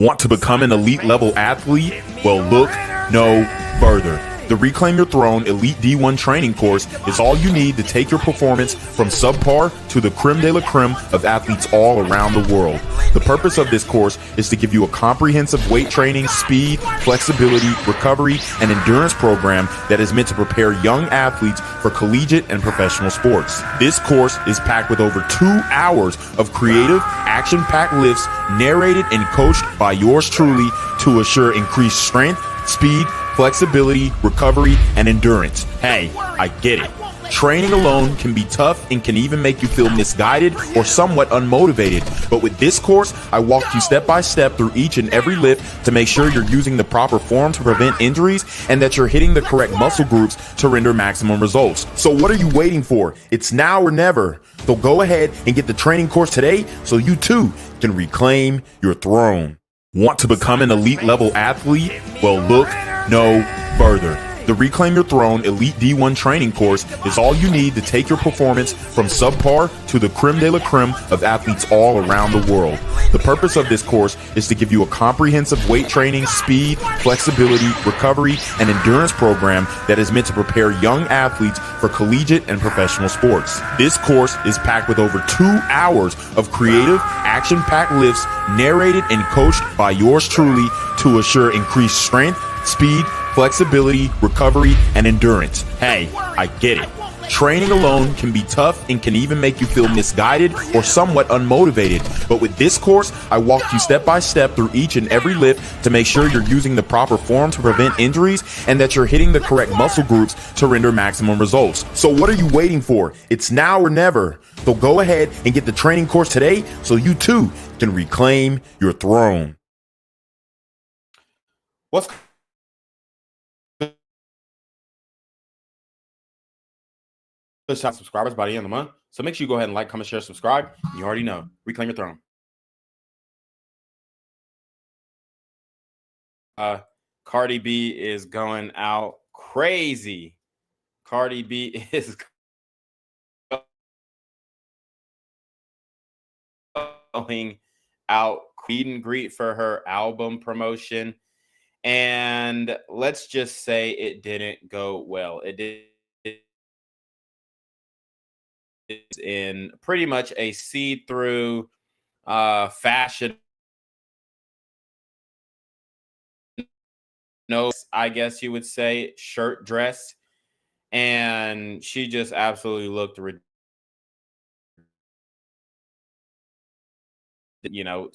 Want to become an elite level athlete? Well, look no further. The Reclaim Your Throne Elite D1 training course is all you need to take your performance from subpar to the creme de la creme of athletes all around the world. The purpose of this course is to give you a comprehensive weight training, speed, flexibility, recovery, and endurance program that is meant to prepare young athletes for collegiate and professional sports. This course is packed with over 2 hours of creative, action-packed lifts narrated and coached by yours truly to assure increased strength, speed, flexibility, recovery, and endurance. Hey, I get it. Training alone can be tough and can even make you feel misguided or somewhat unmotivated. But with this course, I walk you step by step through each and every lift to make sure you're using the proper form to prevent injuries and that you're hitting the correct muscle groups to render maximum results. So what are you waiting for? It's now or never. So go ahead and get the training course today so you too can reclaim your throne. Want to become an elite level athlete? Well, look no further. The Reclaim Your Throne Elite D1 training course is all you need to take your performance from subpar to the creme de la creme of athletes all around the world. The purpose of this course is to give you a comprehensive weight training, speed, flexibility, recovery, and endurance program that is meant to prepare young athletes for collegiate and professional sports. This course is packed with over 2 hours of creative, action-packed lifts narrated and coached by yours truly to assure increased strength, speed, flexibility, recovery, and endurance. Hey, I get it. Training alone can be tough and can even make you feel misguided or somewhat unmotivated. But with this course, I walk you step by step through each and every lift to make sure you're using the proper form to prevent injuries and that you're hitting the correct muscle groups to render maximum results. So what are you waiting for? It's now or never. So go ahead and get the training course today so you too can reclaim your throne. What's subscribers by the end of the month. So make sure you go ahead and like, comment, share, subscribe. You already know. Reclaim your throne. Cardi B is going out crazy. Cardi B is going out meet and greet for her album promotion. And let's just say it didn't go well. It did. In pretty much a see-through fashion, no, I guess you would say, shirt dress, and she just absolutely looked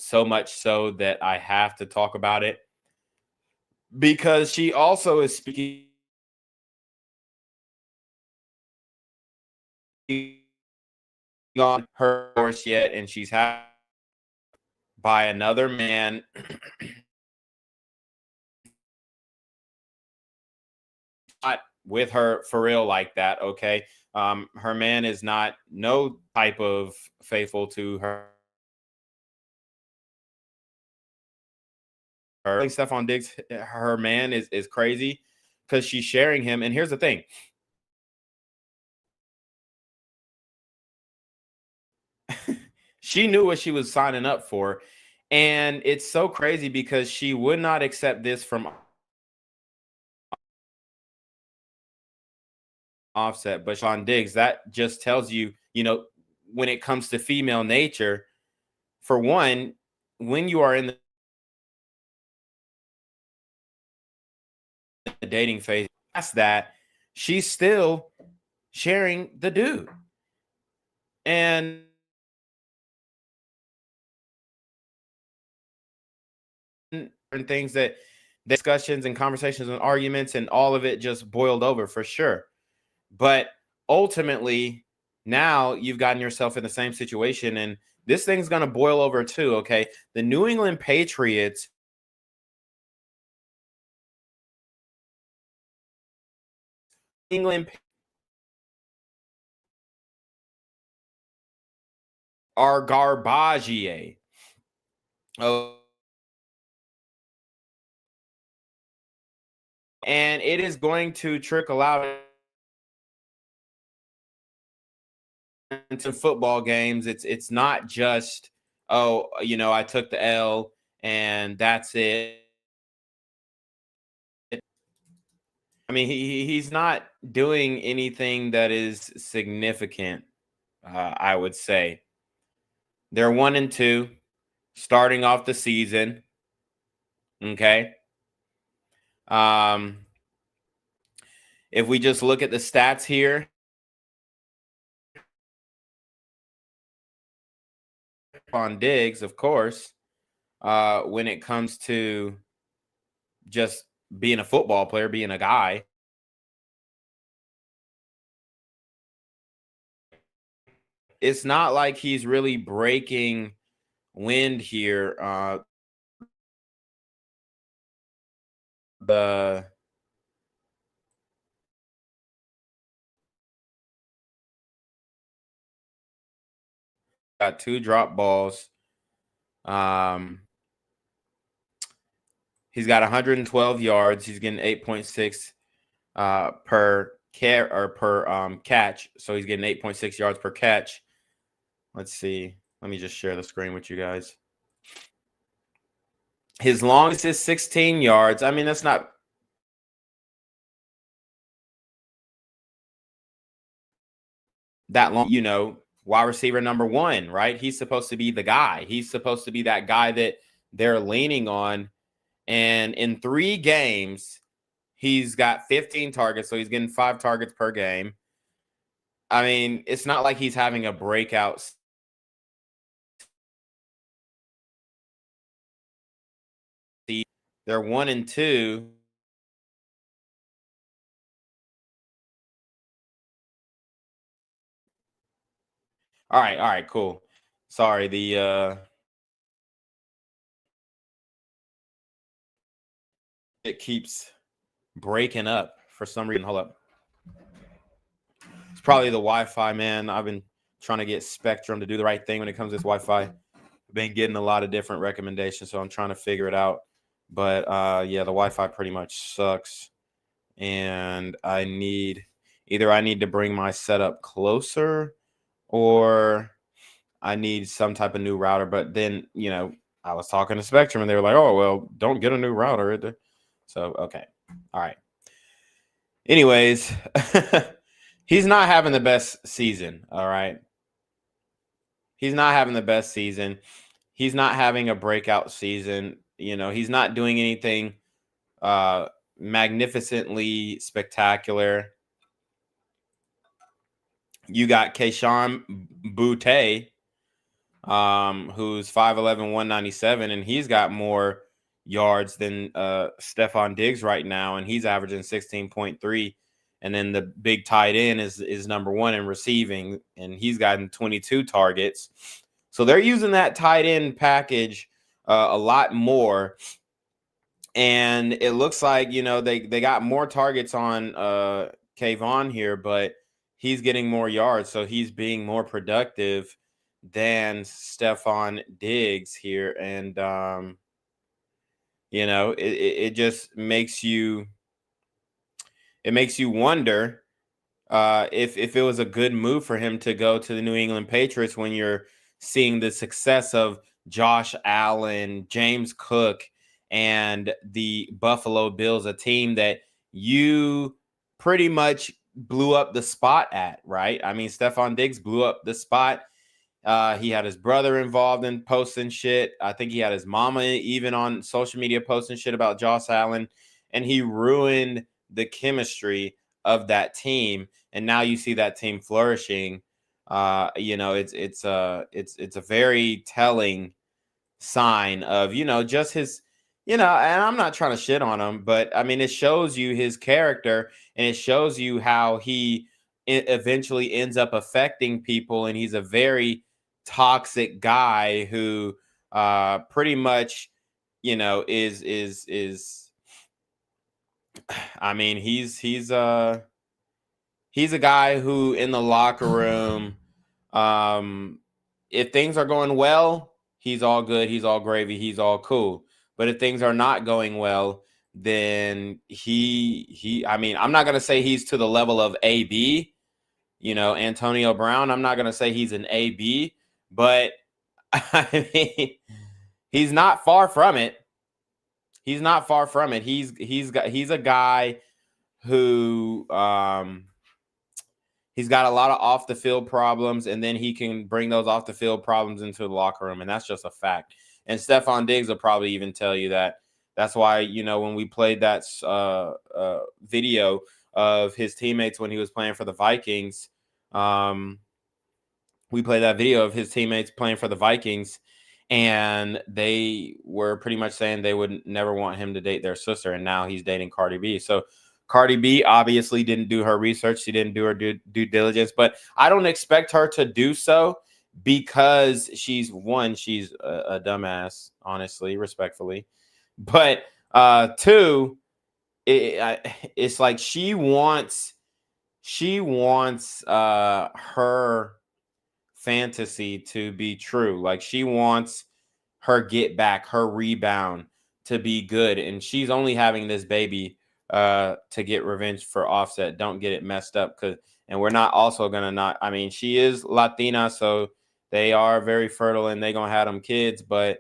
so much so that I have to talk about it because she also is speaking on her course yet, and she's had by another man. Not with her for real like that, okay? Her man is not no type of faithful to her. Like Stephon Diggs, her man is crazy because she's sharing him. And here's the thing. She knew what she was signing up for. And it's so crazy because she would not accept this from Offset. But Stephon Diggs, that just tells you, when it comes to female nature, for one, when you are in the dating phase, past that, she's still sharing the dude. And things that discussions and conversations and arguments and all of it just boiled over for sure. But ultimately, now you've gotten yourself in the same situation, and this thing's going to boil over too. Okay. The New England Patriots are garbage. Oh, and it is going to trickle out into football games. It's not just, I took the L and that's it. I mean, he's not doing anything that is significant. I would say they're 1-2, starting off the season. Okay. If we just look at the stats here, on Diggs, of course, when it comes to just being a football player, being a guy, it's not like he's really breaking wind here. The got 2 drop balls. He's got 112 yards. He's getting 8.6 per catch. So he's getting 8.6 yards per catch. Let's see. Let me just share the screen with you guys. His longest is 16 yards. I mean, that's not that long, wide receiver number 1, right? He's supposed to be the guy. He's supposed to be that guy that they're leaning on. And in 3 games, he's got 15 targets, so he's getting 5 targets per game. I mean, it's not like he's having a breakout. They're 1-2. All right, cool. Sorry, it keeps breaking up for some reason. Hold up. It's probably the Wi-Fi, man. I've been trying to get Spectrum to do the right thing when it comes to this Wi-Fi. I've been getting a lot of different recommendations, so I'm trying to figure it out. But yeah, the Wi-Fi pretty much sucks. And I need to bring my setup closer, or I need some type of new router. But then, I was talking to Spectrum and they were like, oh, well, don't get a new router. So, okay. All right. Anyways, he's not having the best season. All right. He's not having the best season. He's not having a breakout season. He's not doing anything magnificently spectacular. You got Keyshawn Boutte, who's 5'11", 197, and he's got more yards than Stephon Diggs right now, and he's averaging 16.3. And then the big tight end is number 1 in receiving, and he's gotten 22 targets. So they're using that tight end package a lot more. And it looks like, they got more targets on Kayvon here, but he's getting more yards. So he's being more productive than Stephon Diggs here. And, it just makes you wonder if it was a good move for him to go to the New England Patriots when you're seeing the success of Josh Allen, James Cook, and the Buffalo Bills, a team that you pretty much blew up the spot at, right? I mean, Stephon Diggs blew up the spot. He had his brother involved in posting shit. I think he had his mama even on social media posting shit about Josh Allen, and he ruined the chemistry of that team. And now you see that team flourishing. It's a very telling sign of, just his, and I'm not trying to shit on him, but I mean, it shows you his character, and it shows you how he eventually ends up affecting people. And he's a very toxic guy who pretty much, is I mean, he's a guy who in the locker room, if things are going well, he's all good, he's all gravy, he's all cool. But if things are not going well, then I mean, I'm not going to say he's to the level of AB, Antonio Brown. I'm not going to say he's an AB, but I mean, He's not far from it. He's not far from it. He's a guy who he's got a lot of off the field problems, and then he can bring those off the field problems into the locker room, and that's just a fact. And Stephon Diggs will probably even tell you that. That's why, you know, when we played that video of his teammates when he was playing for the Vikings, we played that video of his teammates playing for the Vikings, and they were pretty much saying they would never want him to date their sister, and now he's dating Cardi B. So Cardi B obviously didn't do her research. She didn't do her due diligence, but I don't expect her to do so because she's a dumbass, honestly, respectfully. But two, it's like she wants her fantasy to be true. Like she wants her get back, her rebound to be good, and she's only having this baby to get revenge for Offset. Don't get it messed up, and we're not also gonna I mean, she is Latina, so they are very fertile and they gonna have them kids, but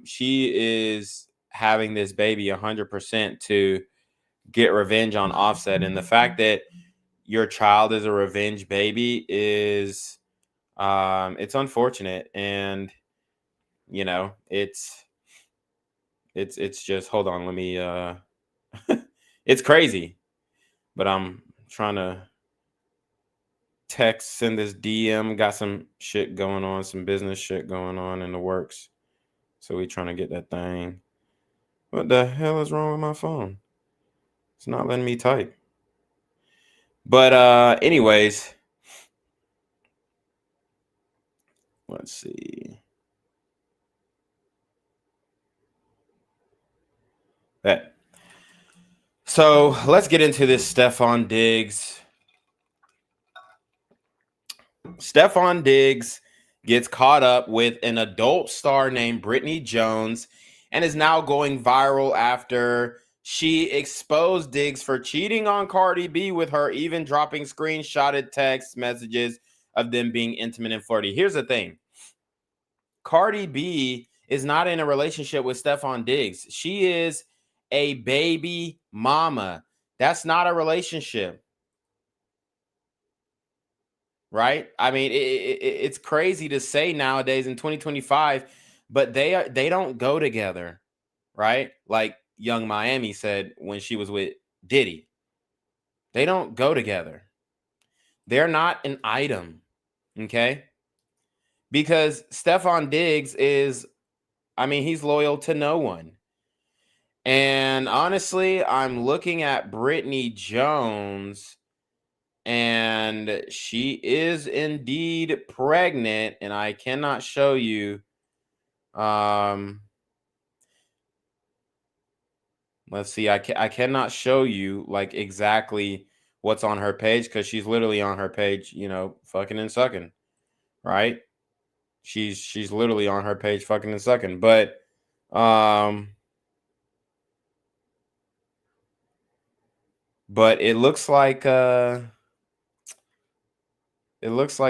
she is having this baby 100% to get revenge on Offset. And the fact that your child is a revenge baby is it's unfortunate. And you know, it's just, hold on, let me it's crazy. But I'm trying to send this DM, got some shit going on, some business shit going on in the works. So we trying to get that thing. What the hell is wrong with my phone? It's not letting me type. But anyways, let's see. That. So let's get into this Stephon Diggs. Stephon Diggs gets caught up with an adult star named Brittany Jones and is now going viral after she exposed Diggs for cheating on Cardi B with her, even dropping screenshotted text messages of them being intimate and flirty. Here's the thing. Cardi B is not in a relationship with Stephon Diggs. She is a baby mama. That's not a relationship. Right? I mean, it's crazy to say nowadays in 2025, but they don't go together, right? Like Young Miami said when she was with Diddy. They don't go together. They're not an item, okay? Because Stephon Diggs is, I mean, he's loyal to no one. And honestly, I'm looking at Brittany Jones, and she is indeed pregnant, and I cannot show you. Let's see. I cannot show you like exactly what's on her page because she's literally on her page, you know, fucking and sucking, right? She's literally on her page fucking and sucking, but it looks like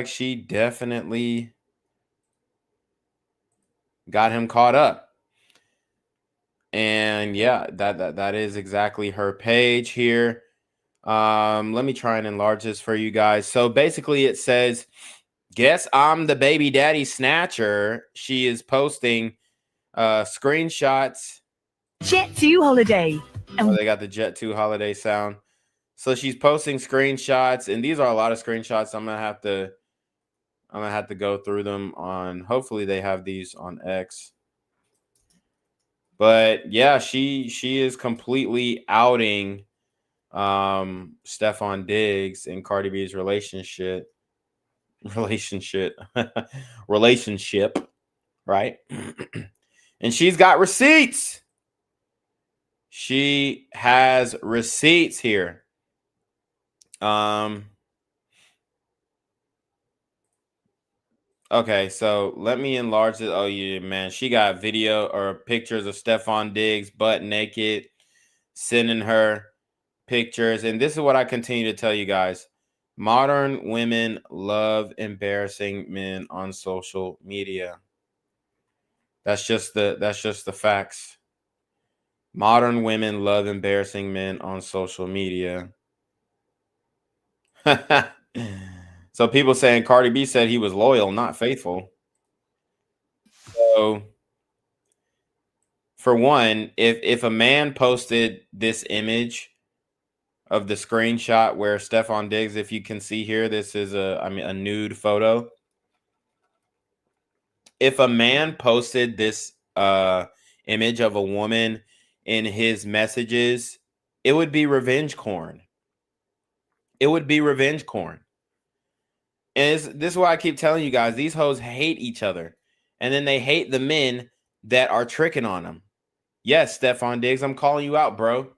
she definitely got him caught up. And yeah, that is exactly her page here. Let me try and enlarge this for you guys. So basically it says, "Guess I'm the baby daddy snatcher." She is posting screenshots. Jet2 holiday. Oh, they got the Jet2 holiday sound. So she's posting screenshots, and these are a lot of screenshots. I'm gonna have to go through them on, hopefully they have these on X. But yeah, she is completely outing Stephon Diggs and Cardi B's relationship, right? And she's got receipts. She has receipts here. Okay, so let me enlarge it. Oh yeah, man. She got video or pictures of Stephon Diggs butt naked, sending her pictures. And this is what I continue to tell you guys. Modern women love embarrassing men on social media. That's just the facts. Modern women love embarrassing men on social media. So people saying Cardi B said he was loyal, not faithful. So for one, if a man posted this image of the screenshot where Stephon Diggs, if you can see here, this is a nude photo. If a man posted this image of a woman in his messages, it would be revenge corn. It would be revenge corn. And this is why I keep telling you guys, these hoes hate each other. And then they hate the men that are tricking on them. Yes, Stephon Diggs, I'm calling you out, bro.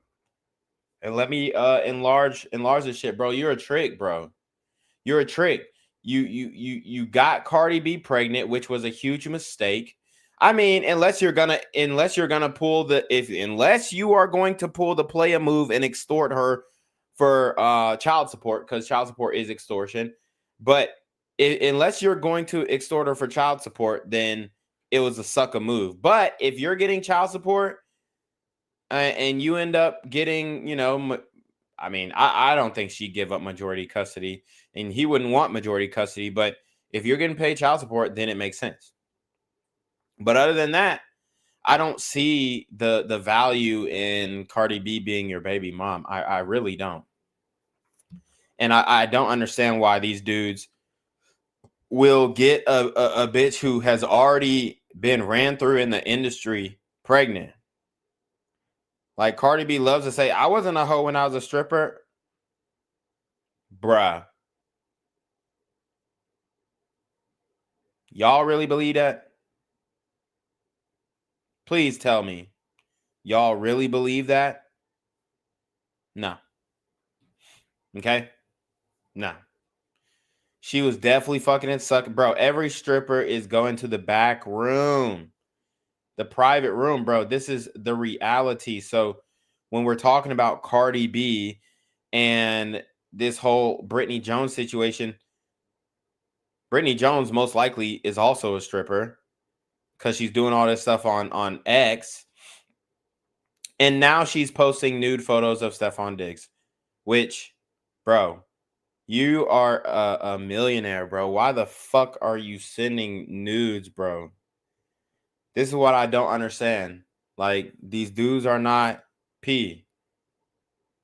And let me enlarge this shit, bro. You're a trick, bro. You're a trick. You got Cardi B pregnant, which was a huge mistake. I mean, unless you're gonna pull unless you are going to pull the play a move and extort her for child support, because child support is extortion. But unless you're going to extort her for child support, then it was a sucker move. But if you're getting child support and you end up getting, I mean, I don't think she'd give up majority custody, and he wouldn't want majority custody. But if you're getting paid child support, then it makes sense. But other than that, I don't see the value in Cardi B being your baby mom. I really don't. And I don't understand why these dudes will get a bitch who has already been ran through in the industry pregnant. Like Cardi B loves to say, I wasn't a hoe when I was a stripper. Bruh. Y'all really believe that? Please tell me. Y'all really believe that? No. Okay? No. She was definitely fucking and sucking. Bro, every stripper is going to the back room. The private room, bro. This is the reality. So when we're talking about Cardi B and this whole Brittany Jones situation, Brittany Jones most likely is also a stripper because she's doing all this stuff on X. And now she's posting nude photos of Stephon Diggs, which, bro, you are a millionaire, bro. Why the fuck are you sending nudes, bro? This is what I don't understand. Like, these dudes are not P.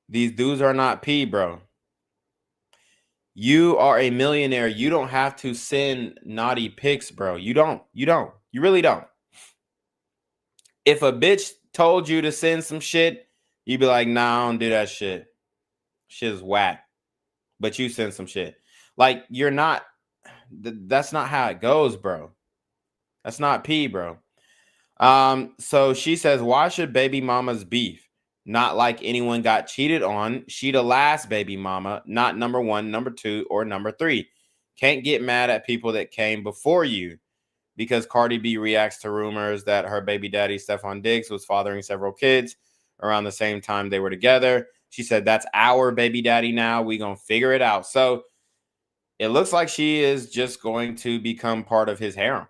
These dudes are not P, bro. You are a millionaire. You don't have to send naughty pics, bro. You don't. You really don't. If a bitch told you to send some shit, you'd be like, nah, I don't do that shit. Shit is whack. But you send some shit. Like, you're not, that's not how it goes, bro. That's not P, bro. So she says, why should baby mamas beef? Not like anyone got cheated on. She the last baby mama, not number 1, number 2, or number 3. Can't get mad at people that came before you. Because Cardi B reacts to rumors that her baby daddy, Stephon Diggs, was fathering several kids around the same time they were together. She said, that's our baby daddy now. We gonna figure it out. So it looks like she is just going to become part of his harem.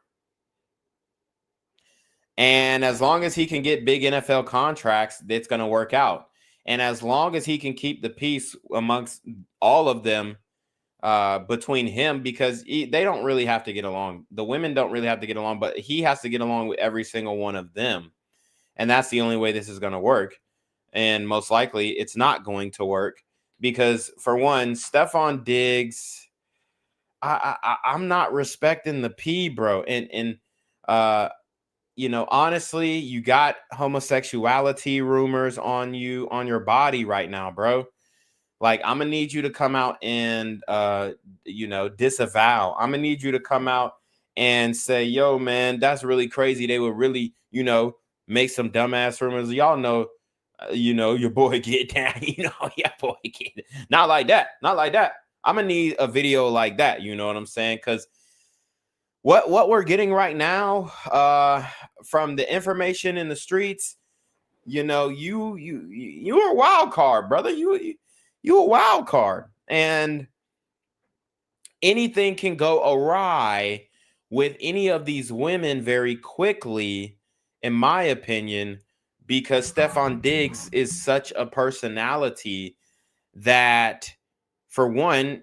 And as long as he can get big NFL contracts, it's going to work out. And as long as he can keep the peace amongst all of them between him, because they don't really have to get along. The women don't really have to get along, but he has to get along with every single one of them. And that's the only way this is going to work. And most likely it's not going to work because, for one, Stephon Diggs, I'm not respecting the P, bro. And honestly, you got homosexuality rumors on your body right now, bro. Like, I'm gonna need you to come out and disavow. I'm gonna need you to come out and say, yo, man, that's really crazy. They would really, make some dumbass rumors. Y'all know, your boy get down, your boy get not like that. Not like that. I'm gonna need a video like that, you know what I'm saying? Because what we're getting right now, from the information in the streets, you're a wild card, brother. You a wild card, and anything can go awry with any of these women very quickly, in my opinion, because Stephon Diggs is such a personality that, for one,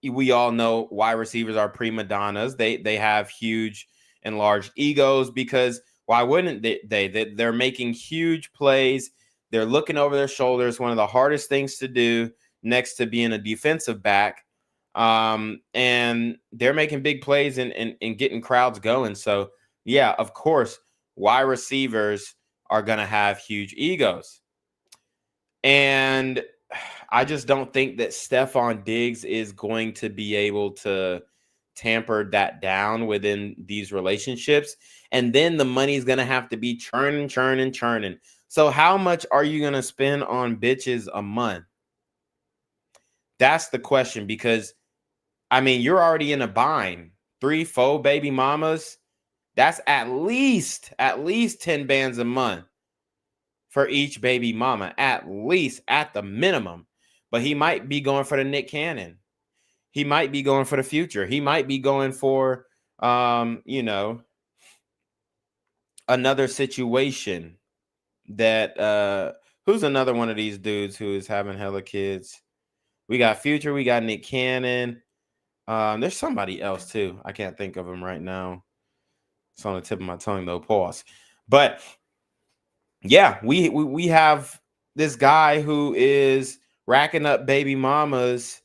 we all know wide receivers are prima donnas. They have huge and large egos, because why wouldn't they're making huge plays. They're looking over their shoulders, one of the hardest things to do next to being a defensive back. And they're making big plays and getting crowds going. So yeah, of course, wide receivers are going to have huge egos. And I just don't think that Stephon Diggs is going to be able to tamper that down within these relationships. And then the money is going to have to be churning. So how much are you going to spend on bitches a month? That's the question, because, I mean, you're already in a bind. 3-4 baby mamas. That's at least 10 bands a month for each baby mama, at least, at the minimum. But he might be going for the Nick Cannon. He might be going for the Future. He might be going for, another situation that, who's another one of these dudes who is having hella kids? We got Future. We got Nick Cannon. There's somebody else too. I can't think of him right now. It's on the tip of my tongue though. Pause. But yeah, we have this guy who is racking up baby mamas,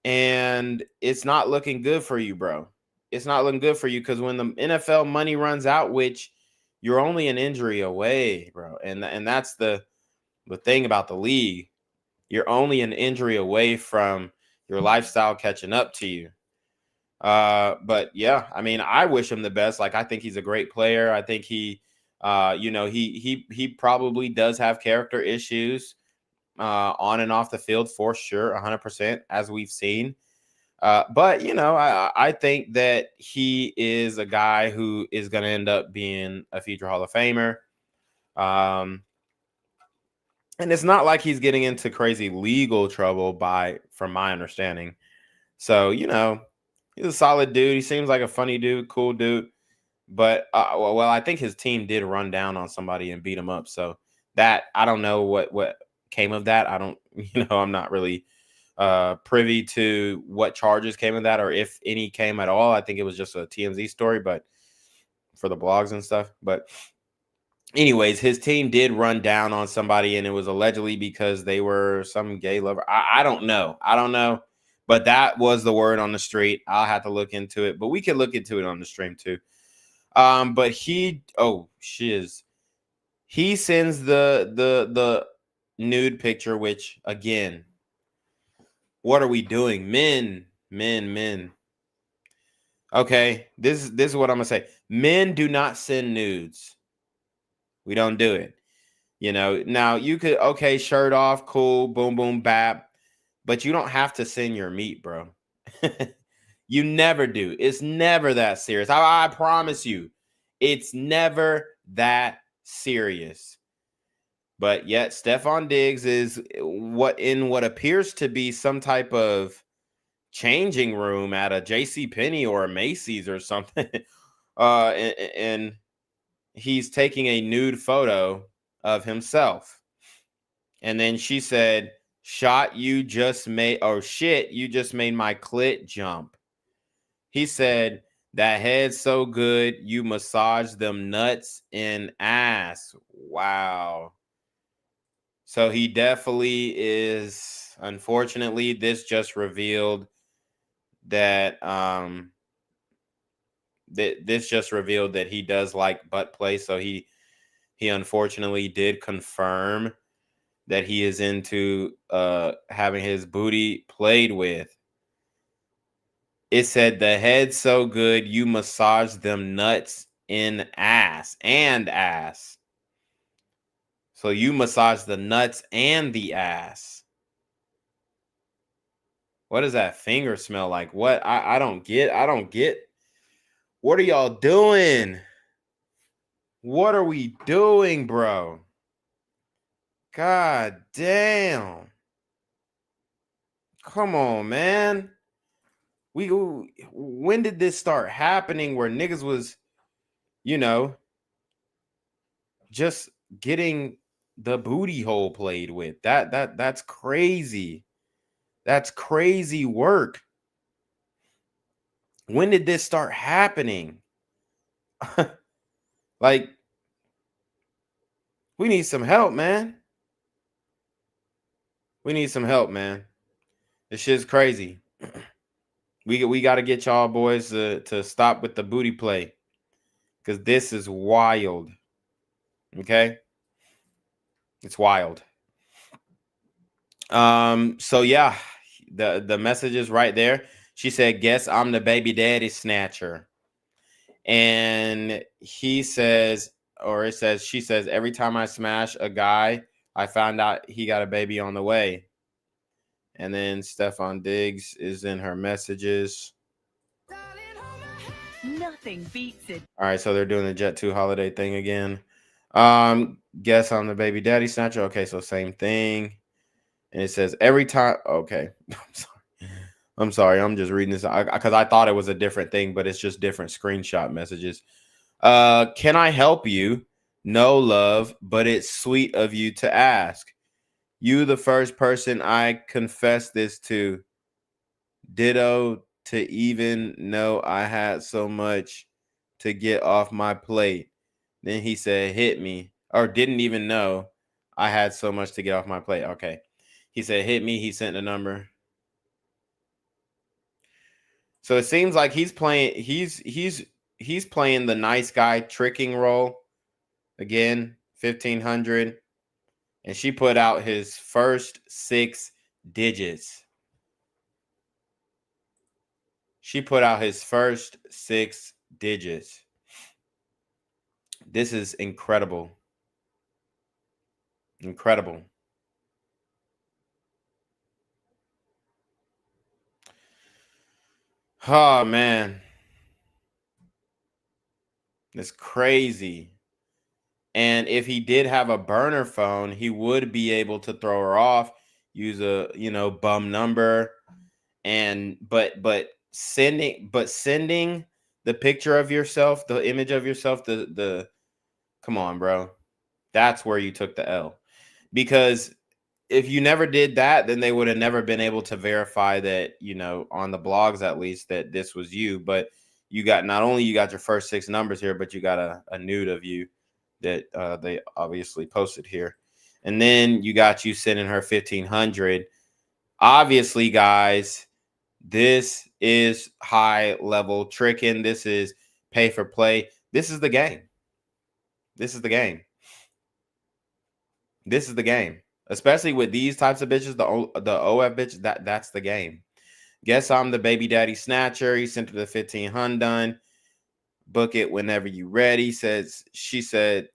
and it's not looking good for you, bro. It's not looking good for you, because when the NFL money runs out, which you're only an injury away, bro, and that's the thing about the league. You're only an injury away from your lifestyle catching up to you. But yeah, I mean, I wish him the best. Like, I think he's a great player. I think he probably does have character issues on and off the field, for sure, 100%, as we've seen. But I think that he is a guy who is going to end up being a future Hall of Famer. And it's not like he's getting into crazy legal trouble, from my understanding. So, he's a solid dude. He seems like a funny dude, cool dude. But I think his team did run down on somebody and beat him up. So that, I don't know what came of that. I don't, I'm not really privy to what charges came of that, or if any came at all. I think it was just a TMZ story, but for the blogs and stuff. But anyways, his team did run down on somebody, and it was allegedly because they were some gay lover. I don't know. But that was the word on the street. I'll have to look into it, but we can look into it on the stream too. But he sends the nude picture, which, again, what are we doing? Men. Okay, this is what I'm gonna say. Men do not send nudes. We don't do it. Now you could, okay, shirt off, cool, boom, boom, bap, but you don't have to send your meat, bro. You never do. It's never that serious. I promise you, it's never that serious. But yet, Stephon Diggs is what appears to be some type of changing room at a JCPenney or a Macy's or something. And he's taking a nude photo of himself. And then she said, you just made my clit jump. He said, that head's so good, you massage them nuts and ass. Wow. So he definitely is. Unfortunately, this just revealed that that he does like butt play. So he unfortunately did confirm that he is into having his booty played with. It said, the head's so good, you massage them nuts in ass and ass. So you massage the nuts and the ass. What does that finger smell like? What? I don't get. What are y'all doing? What are we doing, bro? God damn. Come on, man. when did this start happening where niggas was, you know, just getting the booty hole played with? That's crazy. That's crazy work. When did this start happening? Like, we need some help, man. We need some help, man. This shit's crazy. We got to get y'all boys to stop with the booty play, because this is wild. Okay, it's wild. So yeah, the message is right there. She said, "Guess I'm the baby daddy snatcher," and he says, or it says, she says, "Every time I smash a guy, I found out he got a baby on the way." And then Stefan Diggs is in her messages. Nothing beats it. All right, so they're doing the Jet 2 holiday thing again. Guess I'm the baby daddy snatcher. Okay, so same thing. And it says every time. Okay. I'm sorry. I'm just reading this because I thought it was a different thing, but it's just different screenshot messages. Can I help you? No, love, but it's sweet of you to ask. You the first person I confess this to. Ditto to even know I had so much to get off my plate. Then he said, hit me, or didn't even know I had so much to get off my plate. Okay. He said, hit me. He sent the number. So it seems like he's playing, he's playing the nice guy tricking role again, 1500. And she put out his first 6 digits. She put out his first 6 digits. This is incredible. Incredible. Oh, man. It's crazy. And if he did have a burner phone, he would be able to throw her off, use a, bum number. And but sending the picture of yourself, the image of yourself, the come on, bro. That's where you took the L. Because if you never did that, then they would have never been able to verify that, on the blogs at least, that this was you. But you got, not only you got your first 6 numbers here, but you got a nude of you that they obviously posted here. And then you got you sending her 1500. Obviously, guys, this is high level tricking. This is pay for play. This is the game. This is the game. This is the game. Especially with these types of bitches, the OF bitch, that's the game. Guess I'm the baby daddy snatcher. He sent her the 1500 done. Book it whenever you ready. She said,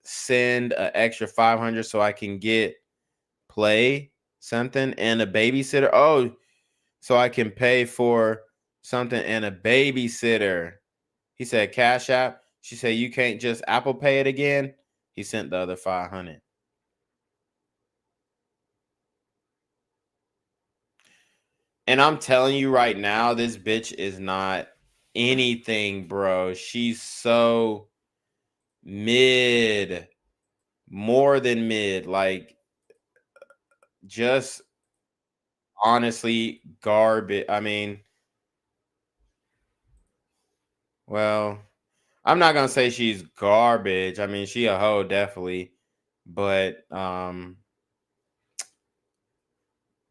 send an extra 500 so I can get play something and a babysitter. Oh, so I can pay for something and a babysitter. He said Cash App. She said, you can't just Apple Pay it again. He sent the other 500. And I'm telling you right now, this bitch is not anything, bro. She's so mid, more than mid, like just honestly garbage. I mean, well, I'm not gonna say she's garbage. I mean, she a hoe, definitely, but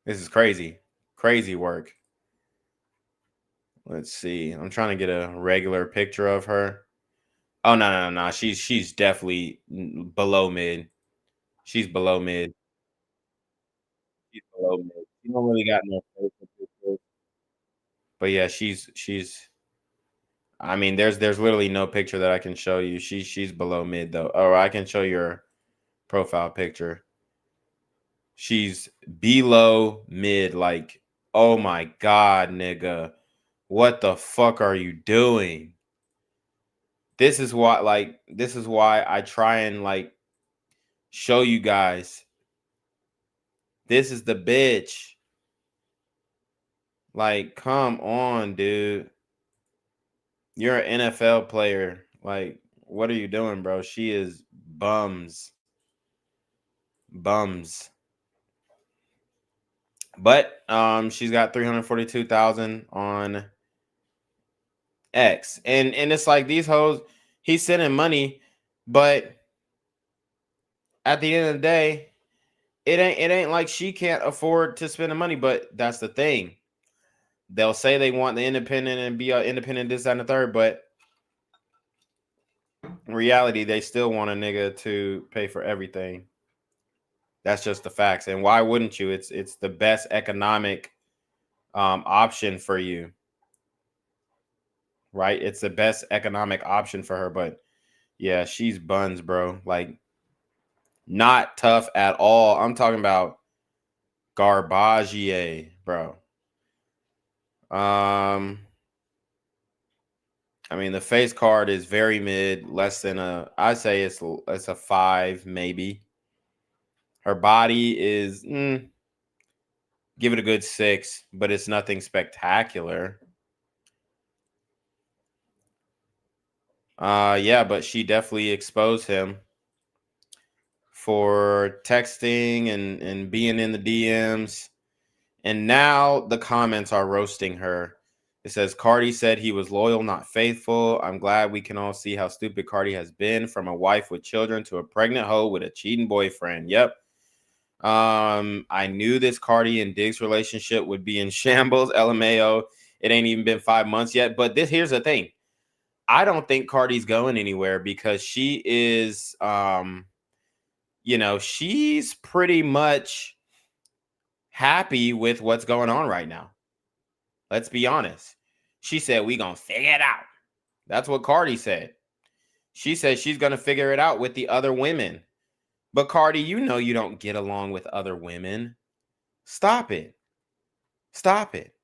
this is crazy, crazy work. Let's see. I'm trying to get a regular picture of her. Oh no. She's definitely below mid. She's below mid. She's below mid. She don't really got no facial pictures. But yeah, she's. I mean, there's literally no picture that I can show you. She's below mid though. Or I can show you her profile picture. She's below mid. Like, oh my god, nigga, what the fuck are you doing? This is why I try and show you guys. This is the bitch. Like, come on, dude. You're an NFL player. Like, what are you doing, bro? She is bums. Bums. But she's got 342,000 on X. And it's like these hoes, he's sending money, but at the end of the day, it ain't like she can't afford to spend the money, but that's the thing. They'll say they want the independent and be independent, this, that, and the third, but in reality, they still want a nigga to pay for everything. That's just the facts. And why wouldn't you? It's the best economic option for you, right? It's the best economic option for her. But yeah, she's buns, bro. Like, not tough at all. I'm talking about Garbagier, bro. I mean, the face card is very mid, less than I'd say it's a 5, maybe. Her body is, give it a good 6, but it's nothing spectacular. Yeah, but she definitely exposed him for texting and being in the DMs. And now the comments are roasting her. It says, Cardi said he was loyal, not faithful. I'm glad we can all see how stupid Cardi has been, from a wife with children to a pregnant hoe with a cheating boyfriend. Yep. I knew this Cardi and Diggs relationship would be in shambles. LMAO. It ain't even been 5 months yet. But here's the thing. I don't think Cardi's going anywhere because she is, she's pretty much happy with what's going on right now. Let's be honest. She said, we gonna figure it out. That's what Cardi said. She said she's gonna figure it out with the other women. But Cardi, you know you don't get along with other women. Stop it. Stop it.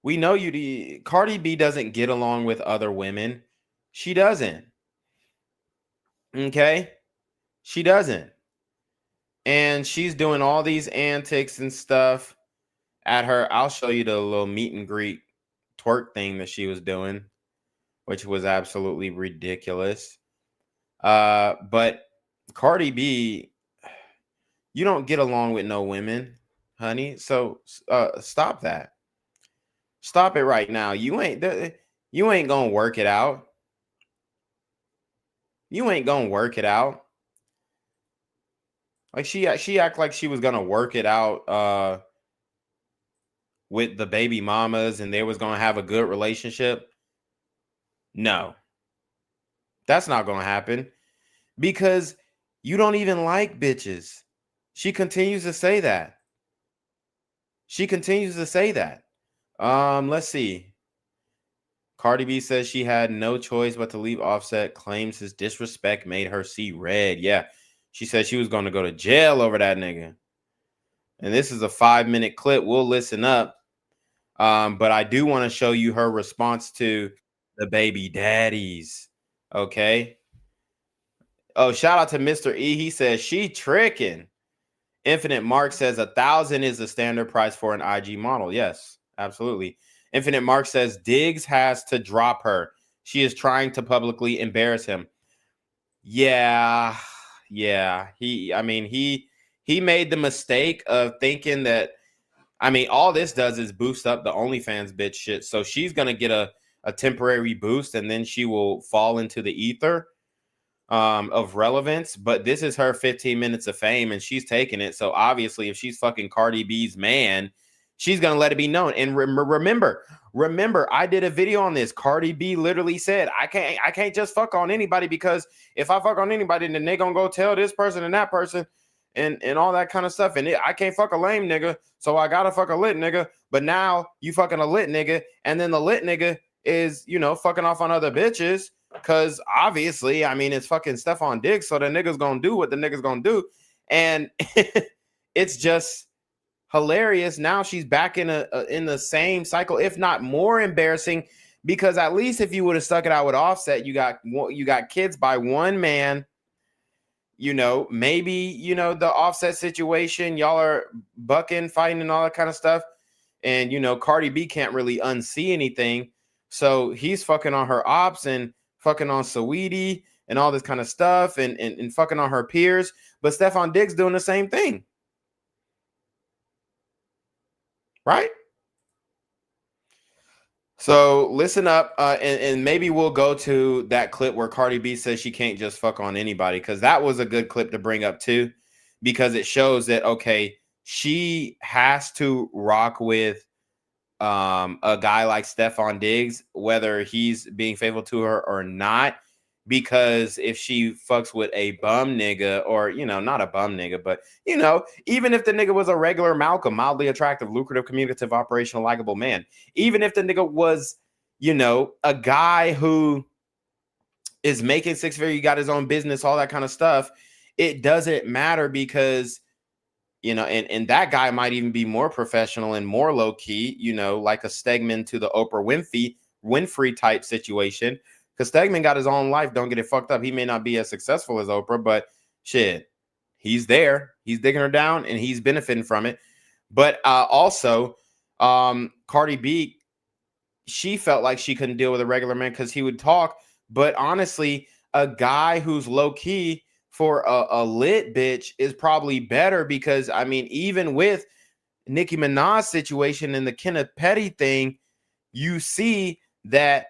We know Cardi B doesn't get along with other women. She doesn't. Okay? She doesn't. And she's doing all these antics and stuff at her. I'll show you the little meet and greet twerk thing that she was doing, which was absolutely ridiculous. But Cardi B, you don't get along with no women, honey. So stop that. Stop it right now. You ain't gonna work it out. You ain't gonna work it out. Like she act like she was gonna work it out with the baby mamas and they was gonna have a good relationship. No, that's not gonna happen because you don't even like bitches. She continues to say that. Let's see. Cardi B says she had no choice but to leave Offset, claims his disrespect made her see red. Yeah, she said she was going to go to jail over that nigga. And this is a 5-minute clip. We'll listen up. But I do want to show you her response to the baby daddies. Okay. Oh, shout out to Mr. E. He says she tricking. Infinite Mark says 1,000 is the standard price for an IG model. Yes, absolutely. Infinite Mark says Diggs has to drop her. She is trying to publicly embarrass him. Yeah. He made the mistake of thinking that, all this does is boost up the OnlyFans bitch shit. So she's going to get a temporary boost and then she will fall into the ether of relevance. But this is her 15 minutes of fame and she's taking it. So obviously if she's fucking Cardi B's man, she's going to let it be known. And remember, I did a video on this. Cardi B literally said, I can't just fuck on anybody because if I fuck on anybody, then they going to go tell this person and that person and all that kind of stuff. And I can't fuck a lame nigga. So I got to fuck a lit nigga. But now you fucking a lit nigga. And then the lit nigga is, fucking off on other bitches. Because obviously, it's fucking Stephon Diggs. So the nigga's going to do what the nigga's going to do. And it's just hilarious. Now she's back in the same cycle, if not more embarrassing, because at least if you would have stuck it out with Offset, you got kids by one man. Maybe the Offset situation, y'all are bucking, fighting, and all that kind of stuff. And, you know, Cardi B can't really unsee anything. So he's fucking on her ops and fucking on Saweetie and all this kind of stuff and fucking on her peers. But Stephon Diggs doing the same thing. Right? So listen up, and maybe we'll go to that clip where Cardi B says she can't just fuck on anybody, because that was a good clip to bring up too, because it shows that, okay, she has to rock with a guy like Stephon Diggs, whether he's being faithful to her or not. Because if she fucks with a bum nigga, or, you know, not a bum nigga, but, you know, even if the nigga was a regular Malcolm, mildly attractive, lucrative, communicative, operational, likable man, even if the nigga was, you know, a guy who is making six figures, you got his own business, all that kind of stuff, it doesn't matter, because, you know, and that guy might even be more professional and more low key, you know, like a Stegman to the Oprah Winfrey type situation. Because Stegman got his own life. Don't get it fucked up. He may not be as successful as Oprah, but shit, he's there. He's digging her down and he's benefiting from it. But also, Cardi B, she felt like she couldn't deal with a regular man because he would talk. But honestly, a guy who's low key for a lit bitch is probably better, because, I mean, even with Nicki Minaj's situation and the Kenneth Petty thing, you see that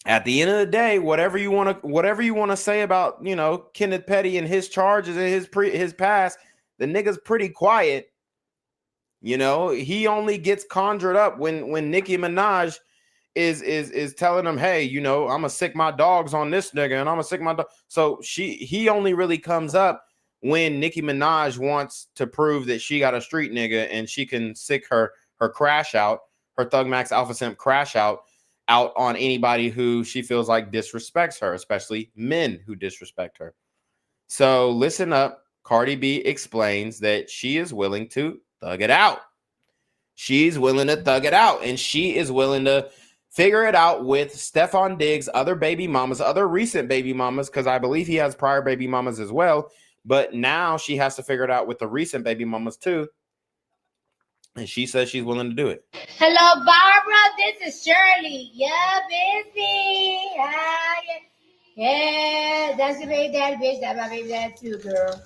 at the end of the day, whatever you want to say about, you know, Kenneth Petty and his charges and his past, the nigga's pretty quiet. You know, he only gets conjured up when Nicki Minaj is telling him, hey, you know, I'm gonna sick my dogs on this nigga, and I'm gonna sick my dog. So he only really comes up when Nicki Minaj wants to prove that she got a street nigga and she can sick her crash out, her Thug Max Alpha Simp crash out on anybody who she feels like disrespects her, especially men who disrespect her. So listen up. Cardi B explains that she is willing to thug it out. She's willing to thug it out, and she is willing to figure it out with Stephon Diggs, other baby mamas, other recent baby mamas, because I believe he has prior baby mamas as well. But now she has to figure it out with the recent baby mamas too. And she says she's willing to do it. Hello, Barbara. This is Shirley. Yeah, busy. Yeah, that's your baby daddy, bitch. That's my baby daddy too, girl.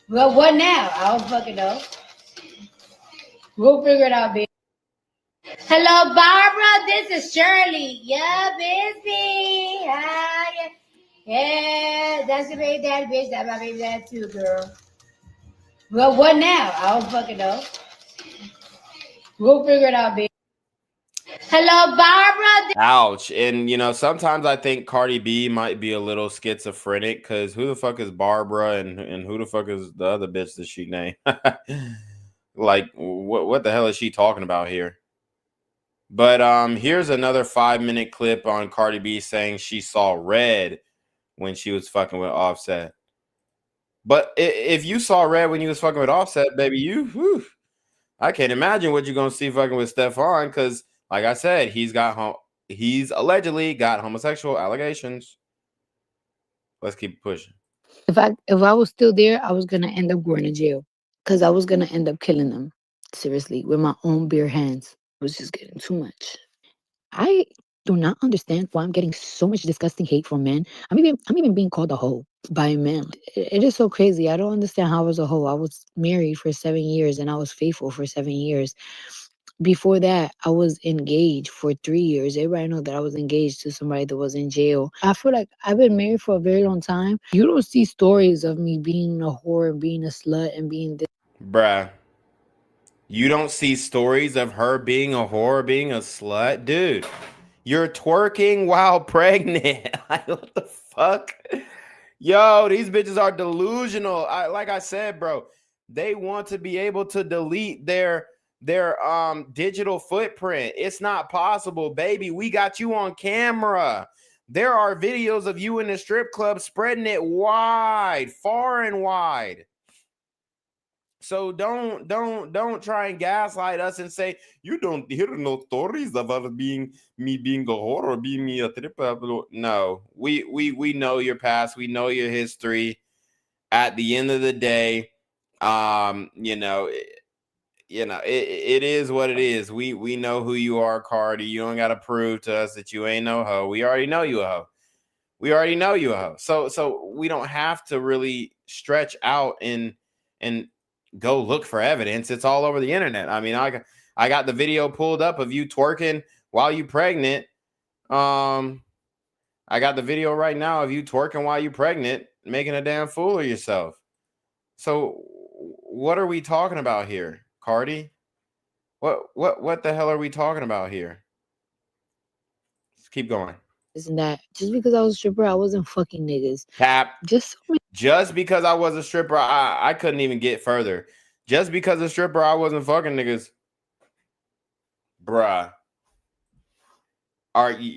Well, what now? I don't fucking know. We'll figure it out, bitch. Hello, Barbara. This is Shirley. Yeah, busy. Yeah, that's your baby daddy, bitch. That's my baby daddy too, girl. Well, what now? I don't fucking know. We'll figure it out, bitch. Hello, Barbara. Ouch. And, you know, sometimes I think Cardi B might be a little schizophrenic, because who the fuck is Barbara and who the fuck is the other bitch that she named? Like, what the hell is she talking about here? But here's another 5-minute clip on Cardi B saying she saw red when she was fucking with Offset. But if you saw red when you was fucking with Offset, baby, I can't imagine what you're gonna see fucking with Stephon, because, like I said, he's allegedly got homosexual allegations. Let's keep pushing. If I was still there, I was gonna end up going to jail, because I was gonna end up killing them, seriously, with my own bare hands. It was just getting too much. I do not understand why I'm getting so much disgusting hate from men. I'm even being called a hoe by men. It is so crazy. I don't understand how I was a hoe. I was married for 7 years and I was faithful for 7 years. Before that, I was engaged for 3 years. Everybody know that I was engaged to somebody that was in jail. I feel like I've been married for a very long time. You don't see stories of me being a whore and being a slut and being this. Bruh. You don't see stories of her being a whore, being a slut? Dude, you're twerking while pregnant. Like, what the fuck? Yo, these bitches are delusional. Like I said, bro, they want to be able to delete their digital footprint. It's not possible, baby. We got you on camera. There are videos of you in the strip club spreading it wide, far and wide. So don't try and gaslight us and say you don't hear no stories about me being a whore or being me a triple. No, we know your past, we know your history. At the end of the day, you know, it is what it is. We know who you are, Cardi. You don't got to prove to us that you ain't no hoe. We already know you a hoe. We already know you a hoe. So we don't have to really stretch out and go look for evidence. It's all over the internet. I mean, I got the video pulled up of you twerking while you pregnant. I got the video right now of you twerking while you pregnant, making a damn fool of yourself. So what are we talking about here, Cardi? What the hell are we talking about here? Let's keep going. Isn't that just because I was a stripper, I wasn't fucking niggas. Cap. Just because I was a stripper, I couldn't even get further. Just because a stripper, I wasn't fucking niggas. Bruh.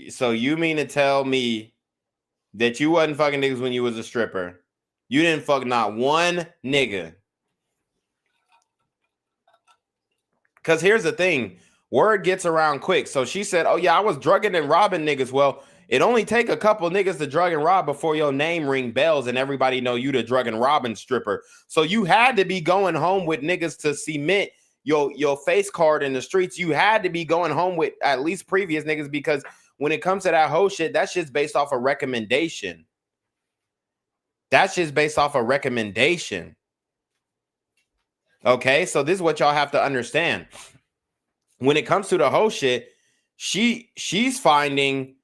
So you mean to tell me that you wasn't fucking niggas when you was a stripper? You didn't fuck not one nigga. Because here's the thing. Word gets around quick. So she said, oh, yeah, I was drugging and robbing niggas. Well, it only take a couple niggas to drug and rob before your name ring bells and everybody know you the drug and robbing stripper. So you had to be going home with niggas to cement your face card in the streets. You had to be going home with at least previous niggas, because when it comes to that whole shit, that shit's based off a recommendation. That shit's based off a recommendation. Okay, so this is what y'all have to understand. When it comes to the whole shit, she's finding,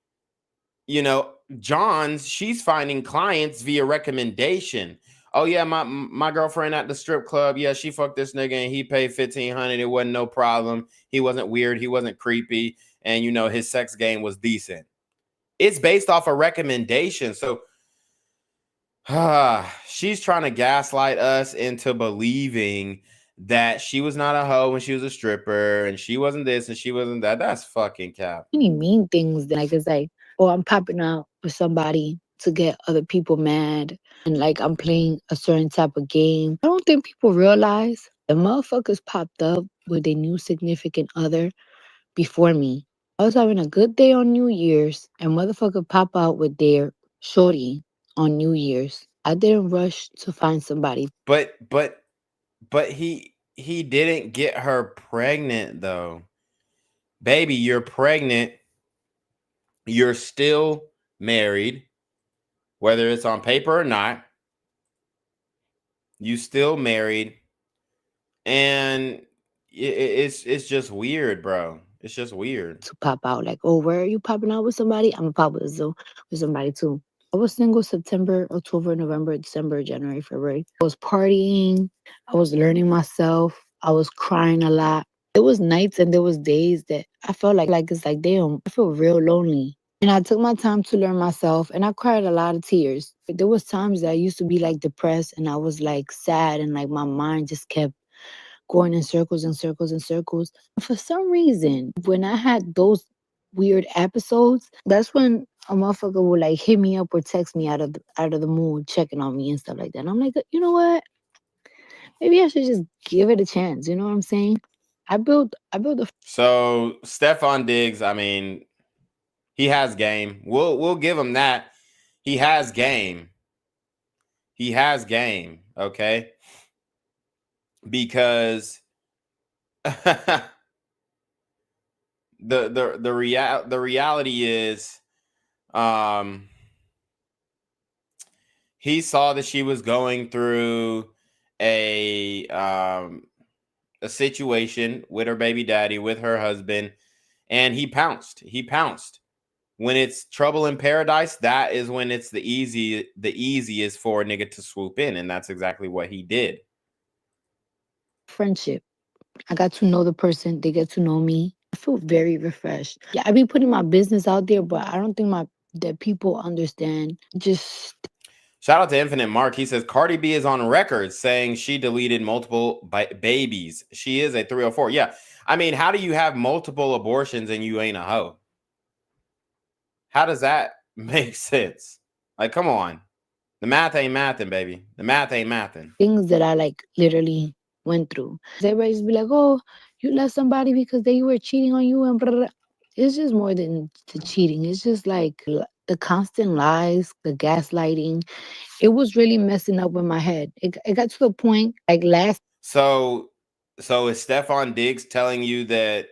she's finding clients via recommendation. Oh yeah, my girlfriend at the strip club, yeah, she fucked this nigga and he paid $1,500. It wasn't no problem. He wasn't weird. He wasn't creepy. And his sex game was decent. It's based off a recommendation. So she's trying to gaslight us into believing that she was not a hoe when she was a stripper and she wasn't this and she wasn't that. That's fucking cap. Any mean things that it's like, oh, I'm popping out with somebody to get other people mad, and like I'm playing a certain type of game. I don't think people realize the motherfuckers popped up with their new significant other before me. I was having a good day on New Year's, and motherfucker pop out with their shorty on New Year's. I didn't rush to find somebody. But he didn't get her pregnant though. Baby, you're pregnant. You're still married, whether it's on paper or not. You still married, and it's just weird, bro. It's just weird. To pop out like, oh, where are you popping out with somebody? I'm gonna pop with somebody too. I was single September, October, November, December, January, February. I was partying. I was learning myself. I was crying a lot. There was nights and there was days that I felt like it's like, damn, I feel real lonely. And I took my time to learn myself, and I cried a lot of tears. There was times that I used to be like depressed and I was like sad, and like my mind just kept going in circles and circles and circles. For some reason, when I had those weird episodes, that's when a motherfucker would like hit me up or text me out of the mood, checking on me and stuff like that. And I'm like, you know what? Maybe I should just give it a chance. You know what I'm saying? I built a. So Stefan Diggs, I mean, he has game. We'll give him that. He has game. He has game. Okay. Because the reality is, he saw that she was going through a situation with her baby daddy, with her husband, and he pounced. When it's trouble in paradise, that is when it's the easiest for a nigga to swoop in, and that's exactly what he did. Friendship. I got to know the person. They get to know me. I feel very refreshed. Yeah, I be putting my business out there, but I don't think that people understand. Just shout out to Infinite Mark. He says Cardi B is on record saying she deleted multiple babies. She is a 304. Yeah, I mean, how do you have multiple abortions and you ain't a hoe? How does that make sense? Like, come on. The math ain't mathing, baby. The math ain't mathing. Things that I like literally went through. Everybody's be like, oh, you left somebody because they were cheating on you, and blah, blah, blah. It's just more than the cheating. It's just like the constant lies, the gaslighting. It was really messing up with my head. It got to the point like last. So So is Stephon Diggs telling you that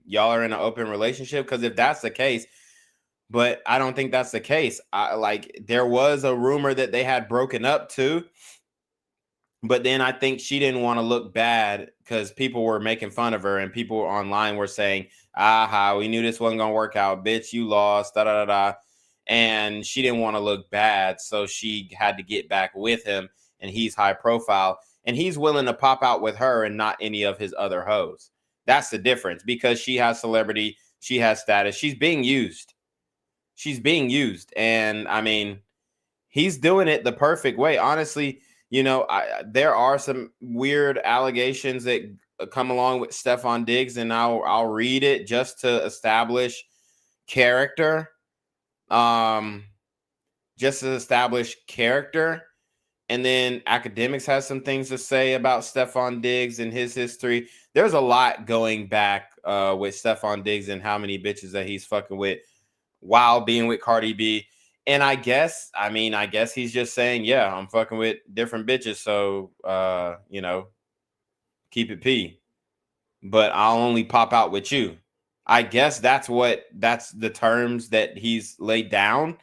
y'all are in an open relationship? Because if that's the case, but I don't think that's the case. There was a rumor that they had broken up too, but then I think she didn't want to look bad because people were making fun of her and people online were saying, "Aha, we knew this wasn't gonna work out, bitch. You lost." Da da da da. And she didn't want to look bad, so she had to get back with him. And he's high profile, and he's willing to pop out with her and not any of his other hoes. That's the difference because she has celebrity, she has status, she's being used. She's being used, and I mean, he's doing it the perfect way. Honestly, there are some weird allegations that come along with Stephon Diggs, and I'll read it just to establish character. Just to establish character. And then academics has some things to say about Stephon Diggs and his history. There's a lot going back with Stephon Diggs and how many bitches that he's fucking with while being with Cardi B. And I guess he's just saying, yeah, I'm fucking with different bitches. So, keep it P. But I'll only pop out with you. I guess that's the terms that he's laid down.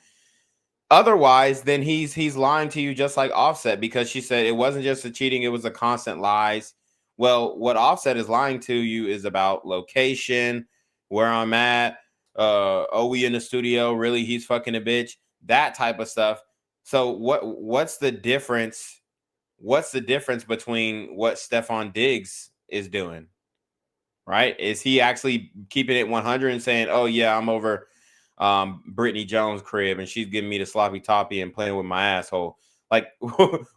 Otherwise, then he's lying to you just like Offset, because she said it wasn't just the cheating, it was the constant lies. Well, what Offset is lying to you is about location, where I'm at, we in the studio, really he's fucking a bitch, that type of stuff. So what's the difference? What's the difference between what Stephon Diggs is doing? Right? Is he actually keeping it 100 and saying, "Oh yeah, I'm over Brittany Jones' crib and she's giving me the sloppy toppy and playing with my asshole"? Like,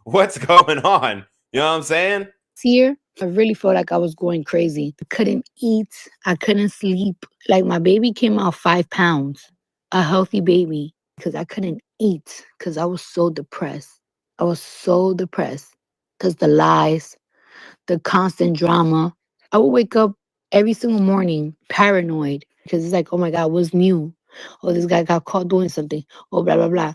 what's going on? You know what I'm saying? Here, I really felt like I was going crazy. I couldn't eat. I couldn't sleep. Like my baby came out 5 pounds, a healthy baby, because I couldn't eat because I was so depressed. I was so depressed because the lies, the constant drama. I would wake up every single morning paranoid because it's like, oh my God, what's new? Oh, this guy got caught doing something. Oh, blah, blah, blah.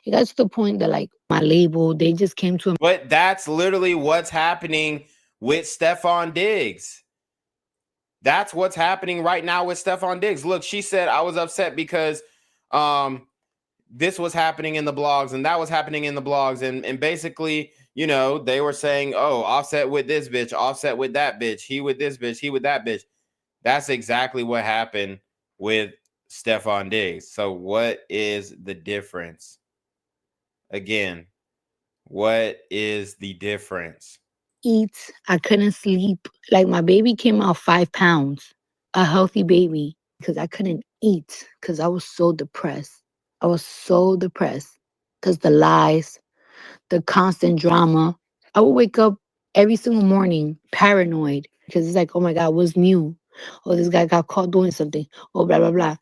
It got to the point that like my label, they just came to But that's literally what's happening with Stephon Diggs. That's what's happening right now with Stephon Diggs. Look, she said I was upset because this was happening in the blogs and that was happening in the blogs. And basically, they were saying, oh, Offset with this bitch, Offset with that bitch, he with this bitch, he with that bitch. That's exactly what happened with Stephon Diggs. So what is the difference? Again, what is the difference? eat. I couldn't sleep. Like my baby came out 5 pounds, a healthy baby, because I couldn't eat because I was so depressed. I was so depressed because the lies, the constant drama. I would wake up every single morning paranoid because it's like, oh my God, what's new? Oh, this guy got caught doing something. Oh, blah, blah, blah.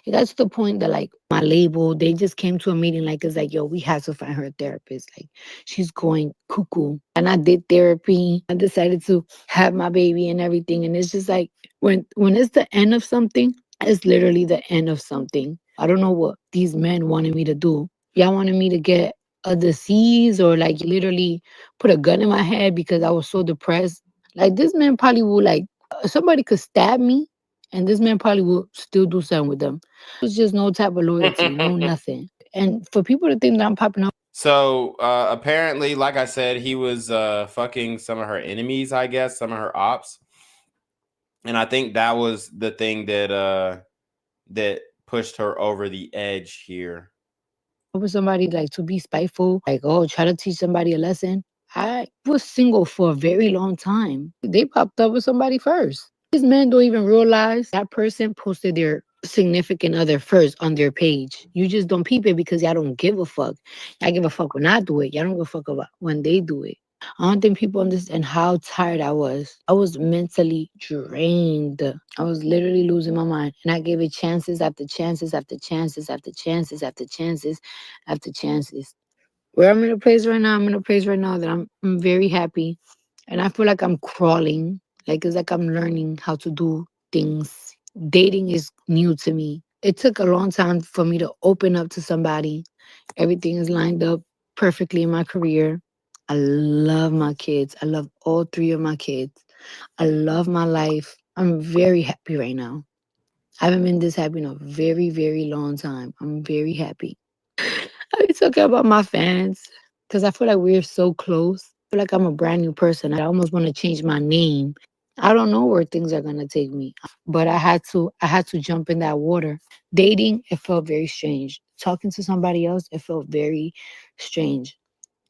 It got to the point that like my label, they just came to a meeting like it's like, yo, we have to find her a therapist. Like she's going cuckoo. And I did therapy. I decided to have my baby and everything. And it's just like when it's the end of something, it's literally the end of something. I don't know what these men wanted me to do. Y'all wanted me to get a disease or like literally put a gun in my head because I was so depressed. Like this man probably would like somebody could stab me and this man probably will still do something with them. It's just no type of loyalty, no nothing. And for people to think that I'm popping up. So apparently, like I said, he was fucking some of her enemies, I guess, some of her ops. And I think that was the thing that pushed her over the edge here. With somebody like to be spiteful, like, oh, try to teach somebody a lesson. I was single for a very long time. They popped up with somebody first. These men don't even realize that person posted their significant other first on their page. You just don't peep it because y'all don't give a fuck. I give a fuck when I do it. Y'all don't give a fuck about when they do it. I don't think people understand how tired I was. I was mentally drained. I was literally losing my mind. And I gave it chances after chances after chances after chances after chances after chances. Where I'm in a place right now, I'm in a place right now that I'm very happy. And I feel like I'm crawling. Like it's like I'm learning how to do things. Dating is new to me. It took a long time for me to open up to somebody. Everything is lined up perfectly in my career. I love my kids. I love all three of my kids. I love my life. I'm very happy right now. I haven't been this happy in a very, very long time. I'm very happy. I be talking about my fans because I feel like we're so close. I feel like I'm a brand new person. I almost want to change my name. I don't know where things are gonna take me, but I had to jump in that water. Dating, it felt very strange. Talking to somebody else, it felt very strange.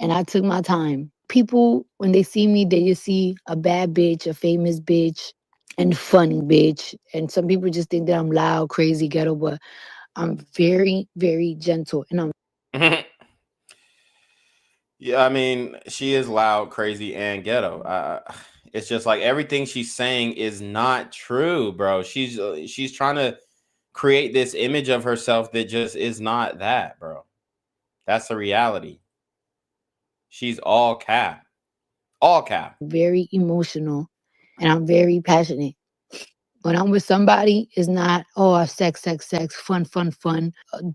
And I took my time. People, when they see me, they just see a bad bitch, a famous bitch, and funny bitch. And some people just think that I'm loud, crazy, ghetto, but I'm very, very gentle. And I'm Yeah, I mean, she is loud, crazy, and ghetto. It's just like everything she's saying is not true, bro. She's trying to create this image of herself that just is not that, bro. That's the reality. She's all cap, all cap. very emotional and I'm very passionate. When I'm with somebody, it's not, oh, sex, sex, sex, fun, fun, fun,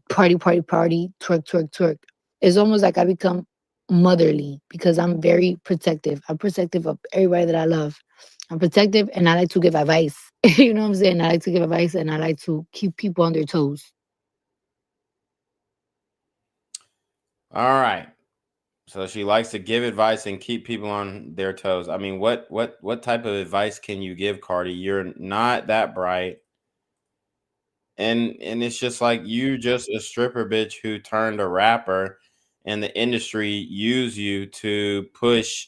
party, party, party, twerk, twerk, twerk. It's almost like I become motherly because I'm very protective. I'm protective of everybody that I love. I'm protective and I like to give advice. You know what I'm saying? I like to give advice and I like to keep people on their toes. All right. So she likes to give advice and keep people on their toes. I mean, what type of advice can you give, Cardi? You're not that bright. And it's just like you just a stripper bitch who turned a rapper and the industry use you to push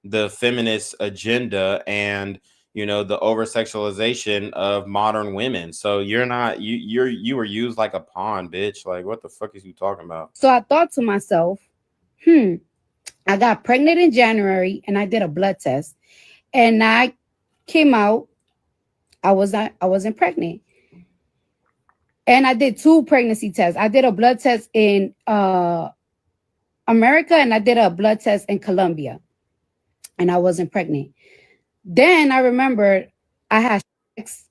the feminist agenda and the over sexualization of modern women. So you're not you were used like a pawn, bitch. Like what the fuck is you talking about? So I thought to myself, I got pregnant in January and I did a blood test and I came out, I wasn't pregnant. And I did 2 pregnancy tests. I did a blood test in America and I did a blood test in Colombia and I wasn't pregnant. Then I remembered I had sex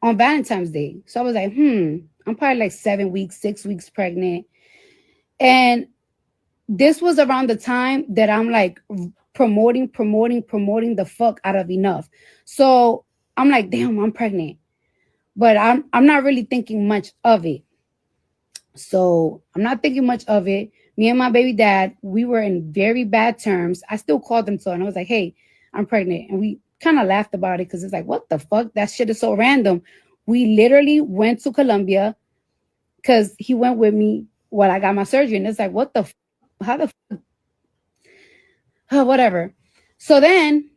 on Valentine's Day. So I was like, I'm probably like 7 weeks, 6 weeks pregnant. And this was around the time that I'm like promoting the fuck out of enough. So I'm like, damn, I'm pregnant. But I'm not really thinking much of it. So I'm not thinking much of it. Me and my baby dad, we were in very bad terms. I still called him so and I was like, hey, I'm pregnant. And we kind of laughed about it because it's like, what the fuck? That shit is so random. We literally went to Colombia because he went with me while I got my surgery. And it's like, what the how the whatever. So then,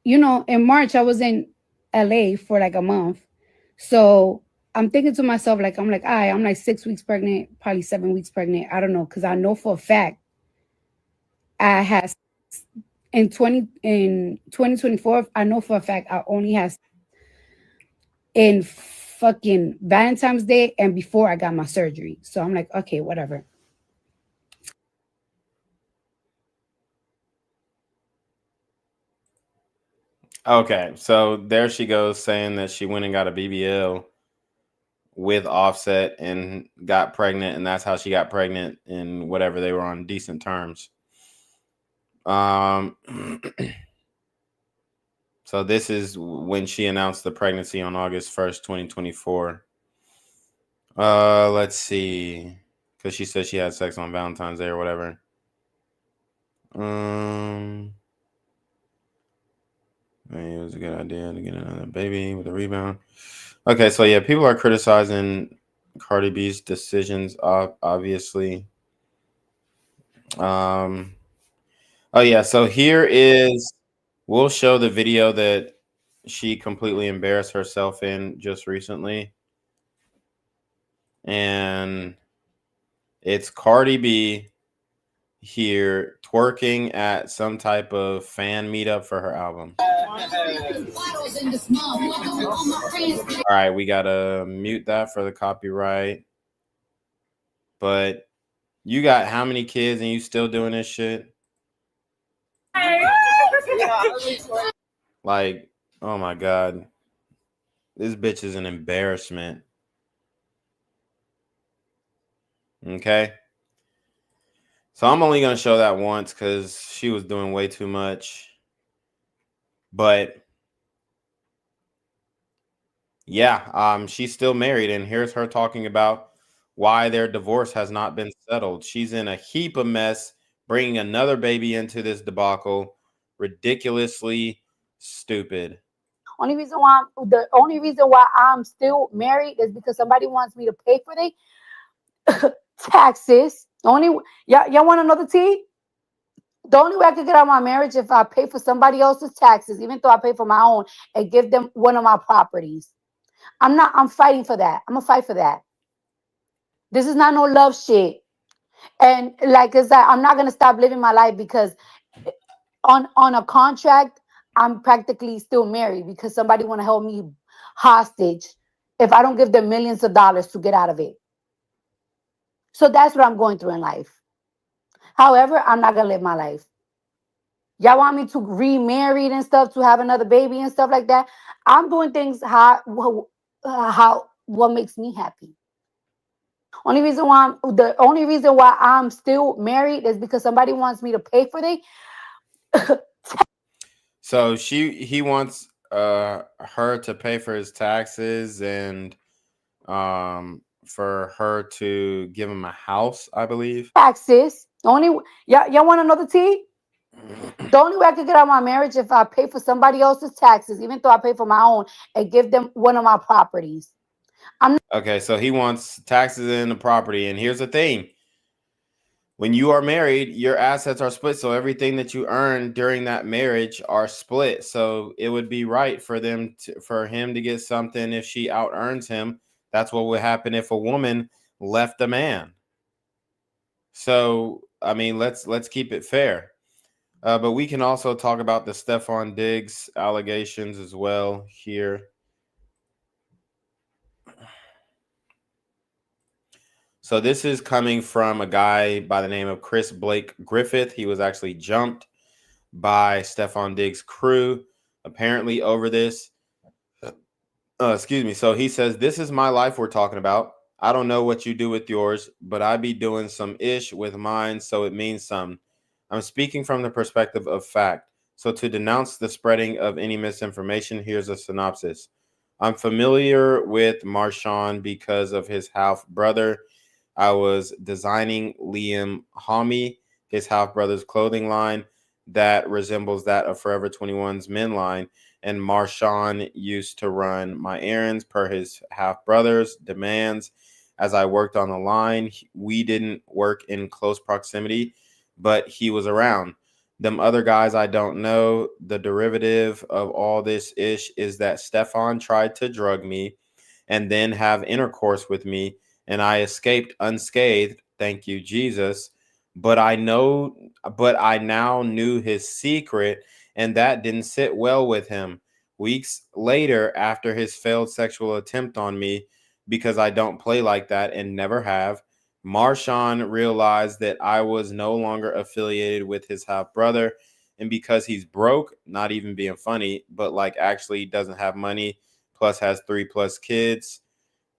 in March, I was in LA for like a month. So I'm thinking to myself, like, I'm like, I'm like 6 weeks pregnant, probably 7 weeks pregnant. I don't know. Cause I know for a fact I had in 2024, I know for a fact I only had in fucking Valentine's Day and before I got my surgery. So I'm like, okay, whatever. Okay, so there she goes saying that she went and got a BBL with Offset and got pregnant, and that's how she got pregnant and whatever, they were on decent terms. So this is when she announced the pregnancy on August 1st, 2024. Let's see. Because she said she had sex on Valentine's Day or whatever. It was a good idea to get another baby with a rebound. Okay, so yeah, people are criticizing Cardi B's decisions, obviously. Oh yeah, so we'll show the video that she completely embarrassed herself in just recently. And it's Cardi B here twerking at some type of fan meetup for her album. All right, we gotta mute that for the copyright. But you got how many kids and you still doing this shit? Like, oh my God. This bitch is an embarrassment. Okay. So I'm only going to show that once because she was doing way too much. But yeah, she's still married, and here's her talking about why their divorce has not been settled. She's in a heap of mess, bringing another baby into this debacle. Ridiculously stupid. The only reason why I'm still married is because somebody wants me to pay for their taxes. Y'all want another tea? The only way I could get out of my marriage if I pay for somebody else's taxes, even though I pay for my own, and give them one of my properties. I'm fighting for that. I'm gonna fight for that. This is not no love shit. And like I said, I'm not gonna stop living my life because on a contract, I'm practically still married because somebody wanna hold me hostage if I don't give them millions of dollars to get out of it. So that's what I'm going through in life. However, I'm not gonna live my life. Y'all want me to remarry and stuff to have another baby and stuff like that? I'm doing things how what makes me happy. The only reason why I'm still married is because somebody wants me to pay for their So he wants her to pay for his taxes and for her to give him a house, I believe. taxes. Y'all want another tea? The only way I could get out of my marriage if I pay for somebody else's taxes, even though I pay for my own, and give them one of my properties. Okay, so he wants taxes in the property, and here's the thing. When you are married, your assets are split, so everything that you earn during that marriage are split. So it would be right for for him to get something if she out earns him. That's what would happen if a woman left a man. So I mean, let's keep it fair. But we can also talk about the Stephon Diggs allegations as well here. So this is coming from a guy by the name of Chris Blake Griffith. He was actually jumped by Stephon Diggs' crew, apparently over this. Excuse me. So he says, "This is my life we're talking about. I don't know what you do with yours, but I be doing some ish with mine, so it means some. I'm speaking from the perspective of fact. So to denounce the spreading of any misinformation, here's a synopsis. I'm familiar with Marshawn because of his half brother. I was designing Liam Homie, his half brother's clothing line that resembles that of Forever 21's men line, and Marshawn used to run my errands per his half brother's demands. As I worked on the line, we didn't work in close proximity, but he was around. Them other guys I don't know. The derivative of all this ish is that Stefan tried to drug me and then have intercourse with me, and I escaped unscathed. Thank you, Jesus. But I now knew his secret, and that didn't sit well with him. Weeks later, after his failed sexual attempt on me, because I don't play like that and never have, Marshawn realized that I was no longer affiliated with his half brother. And because he's broke, not even being funny, but like actually doesn't have money, plus has 3+ kids,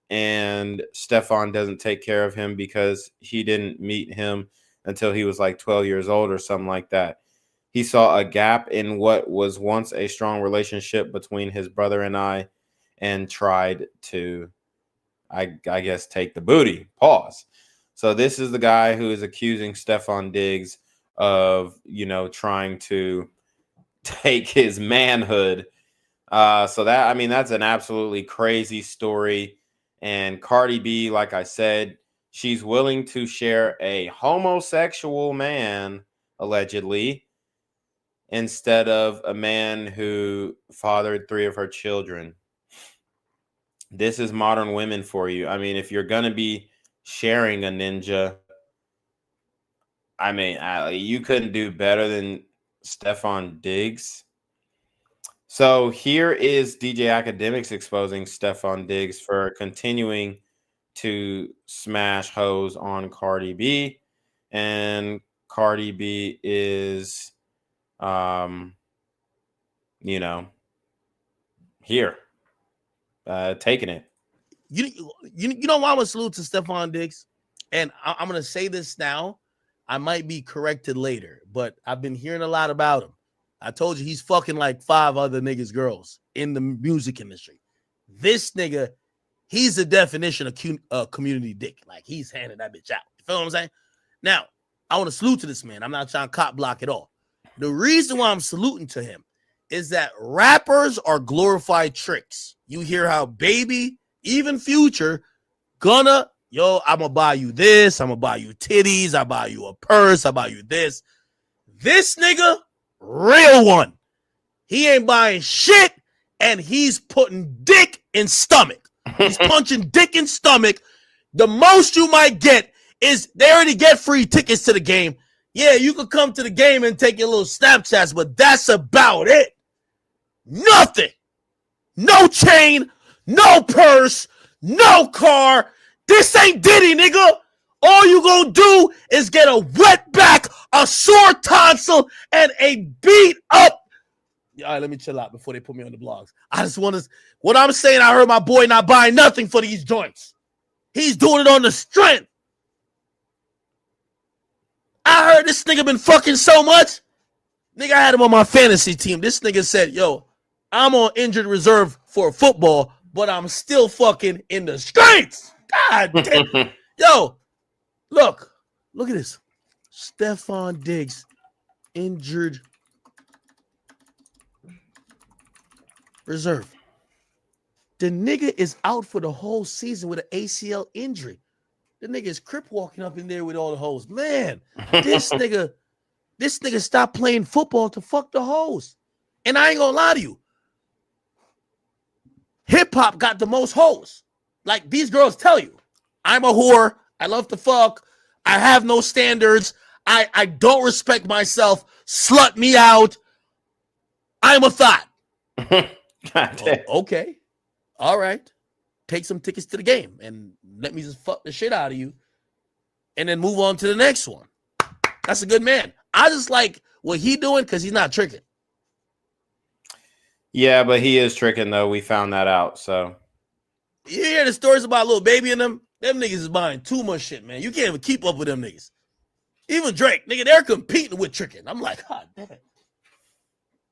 and Stefan doesn't take care of him because he didn't meet him until he was like 12 years old or something like that. He saw a gap in what was once a strong relationship between his brother and I and tried to, I guess, take the booty. Pause. So this is the guy who is accusing Stefan Diggs of, trying to take his manhood. So that, I mean, that's an absolutely crazy story. And Cardi B, like I said, she's willing to share a homosexual man, allegedly, instead of a man who fathered 3 of her children. This is modern women for you. I mean, if you're going to be sharing a ninja, I mean, you couldn't do better than Stefan Diggs. So here is DJ Academics exposing Stefan Diggs for continuing to smash hoes on Cardi B. And Cardi B is, um, you know, here, taking it. You know why I'm gonna salute to Stephon Diggs, and I'm gonna say this now I might be corrected later, but I've been hearing a lot about him. I told you he's fucking like 5 other niggas' girls in the music industry. This nigga, he's the definition of community dick. Like, he's handing that bitch out. You feel what I'm saying? Now, I want to salute to this man. I'm not trying to cop block at all. The reason why I'm saluting to him is that rappers are glorified tricks. You hear how Baby, even Future, I'm gonna buy you this, I'm gonna buy you titties, I buy you a purse, I buy you this. This nigga, real one. He ain't buying shit, and he's putting dick in stomach. He's punching dick in stomach. The most you might get is they already get free tickets to the game. Yeah, you could come to the game and take your little Snapchats, but that's about it. Nothing. No chain, no purse, no car. This ain't Diddy, nigga. All you gonna do is get a wet back, a sore tonsil, and a beat up. All right, let me chill out before they put me on the blogs. I just want to, what I'm saying, I heard my boy not buying nothing for these joints. He's doing it on the strength. I heard this nigga been fucking so much. Nigga, I had him on my fantasy team. This nigga said, yo, I'm on injured reserve for football, but I'm still fucking in the streets. God damn. Yo, look at this. Stephon Diggs, injured reserve. The nigga is out for the whole season with an ACL injury. The nigga is crip walking up in there with all the hoes. Man, this nigga stopped playing football to fuck the hoes. And I ain't gonna lie to you. Hip hop got the most hoes. Like, these girls tell you, I'm a whore. I love to fuck. I have no standards. I don't respect myself. Slut me out. I'm a thought. Okay. All right. Take some tickets to the game and let me just fuck the shit out of you and then move on to the next one. That's a good man. I just like what he doing because he's not tricking. Yeah, but he is tricking, though. We found that out, so. You hear the stories about Lil Baby and them? Them niggas is buying too much shit, man. You can't even keep up with them niggas. Even Drake, nigga, they're competing with tricking. I'm like, God damn it.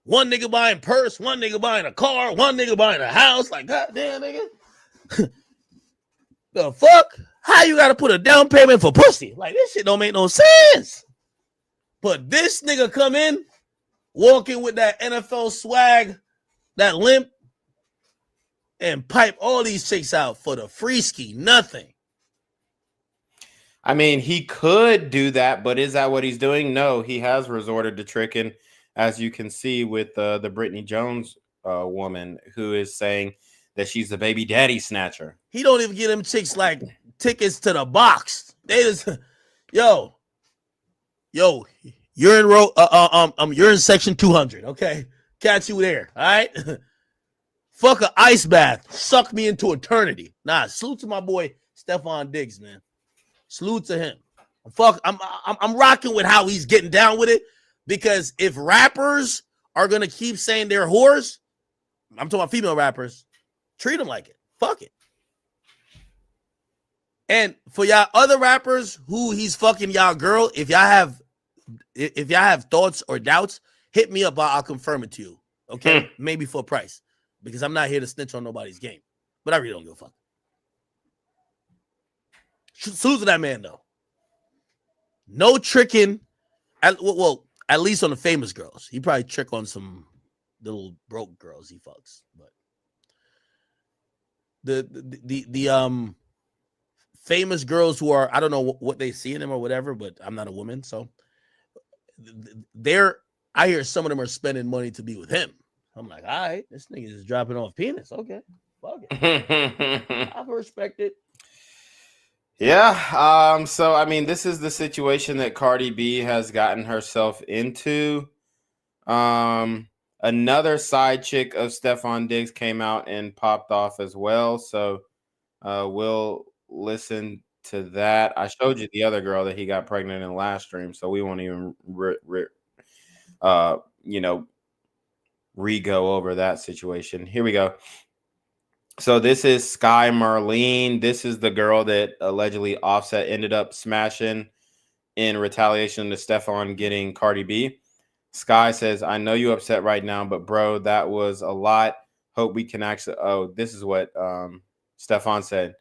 One nigga buying purse, one nigga buying a car, one nigga buying a house. Like, God damn, nigga. The fuck? How you gotta put a down payment for pussy? Like, this shit don't make no sense. But this nigga come in, walking with that NFL swag, that limp, and pipe all these chicks out for the free ski. Nothing. I mean, he could do that, but is that what he's doing? No, he has resorted to tricking, as you can see with the Brittany Jones woman who is saying that she's the baby daddy snatcher. He don't even give them chicks like tickets to the box. They just, yo, you're in you're in section 200. Okay, catch you there. All right. Fuck a ice bath. Suck me into eternity. Nah, salute to my boy Stephon Diggs, man. Salute to him. I'm rocking with how he's getting down with it, because if rappers are gonna keep saying they're whores, I'm talking about female rappers, treat them like it. Fuck it. And for y'all other rappers who he's fucking y'all girl, if y'all have thoughts or doubts, hit me up. I'll confirm it to you. Okay, maybe for a price, because I'm not here to snitch on nobody's game. But I really don't give a fuck. Salute to that man, though. No tricking. At least on the famous girls. He probably trick on some little broke girls he fucks. But the famous girls who are, I don't know what they see in them or whatever, but I'm not a woman, so I hear some of them are spending money to be with him. I'm like, all right, this nigga is dropping off penis. Okay, fuck it. I respect it. Yeah. So, I mean, this is the situation that Cardi B has gotten herself into. Another side chick of Stephon Diggs came out and popped off as well. So, we'll listen to that. I showed you the other girl that he got pregnant in the last stream, so we won't even re-go over that situation. Here we go. So this is Sky Marlene. This is the girl that allegedly Offset ended up smashing in retaliation to Stefan getting Cardi B. Sky says, I know you upset right now, but bro, that was a lot. Hope we can actually. Oh, this is what Stefan said.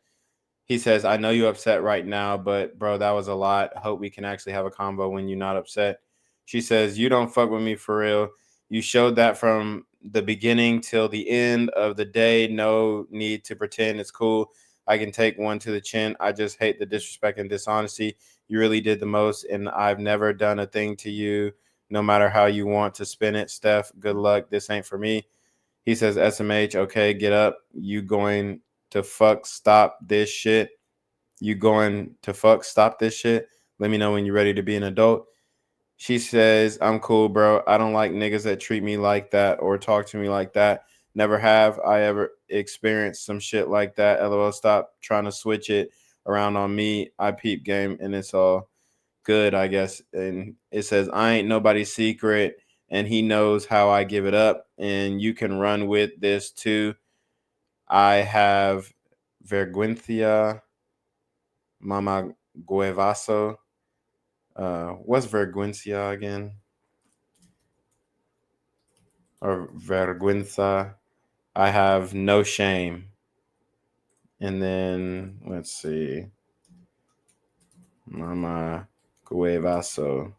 He says, I know you upset right now, but bro, that was a lot. Hope we can actually have a combo when you're not upset. She says, you don't fuck with me for real. You showed that from the beginning till the end of the day. No need to pretend it's cool. I can take one to the chin. I just hate the disrespect and dishonesty. You really did the most, and I've never done a thing to you, no matter how you want to spin it. Steph, good luck. This ain't for me. He says, SMH, okay, get up. You going to fuck stop this shit? You going to fuck stop this shit? Let me know when you're ready to be an adult. She says, I'm cool, bro. I don't like niggas that treat me like that or talk to me like that. Never have I ever experienced some shit like that. LOL, stop trying to switch it around on me. I peep game and it's all good, I guess. And it says, I ain't nobody's secret and he knows how I give it up. And you can run with this too. I have vergüenza, mama guevaso. What's vergüenza again? Or vergüenza. I have no shame. And then let's see. Mama guevaso.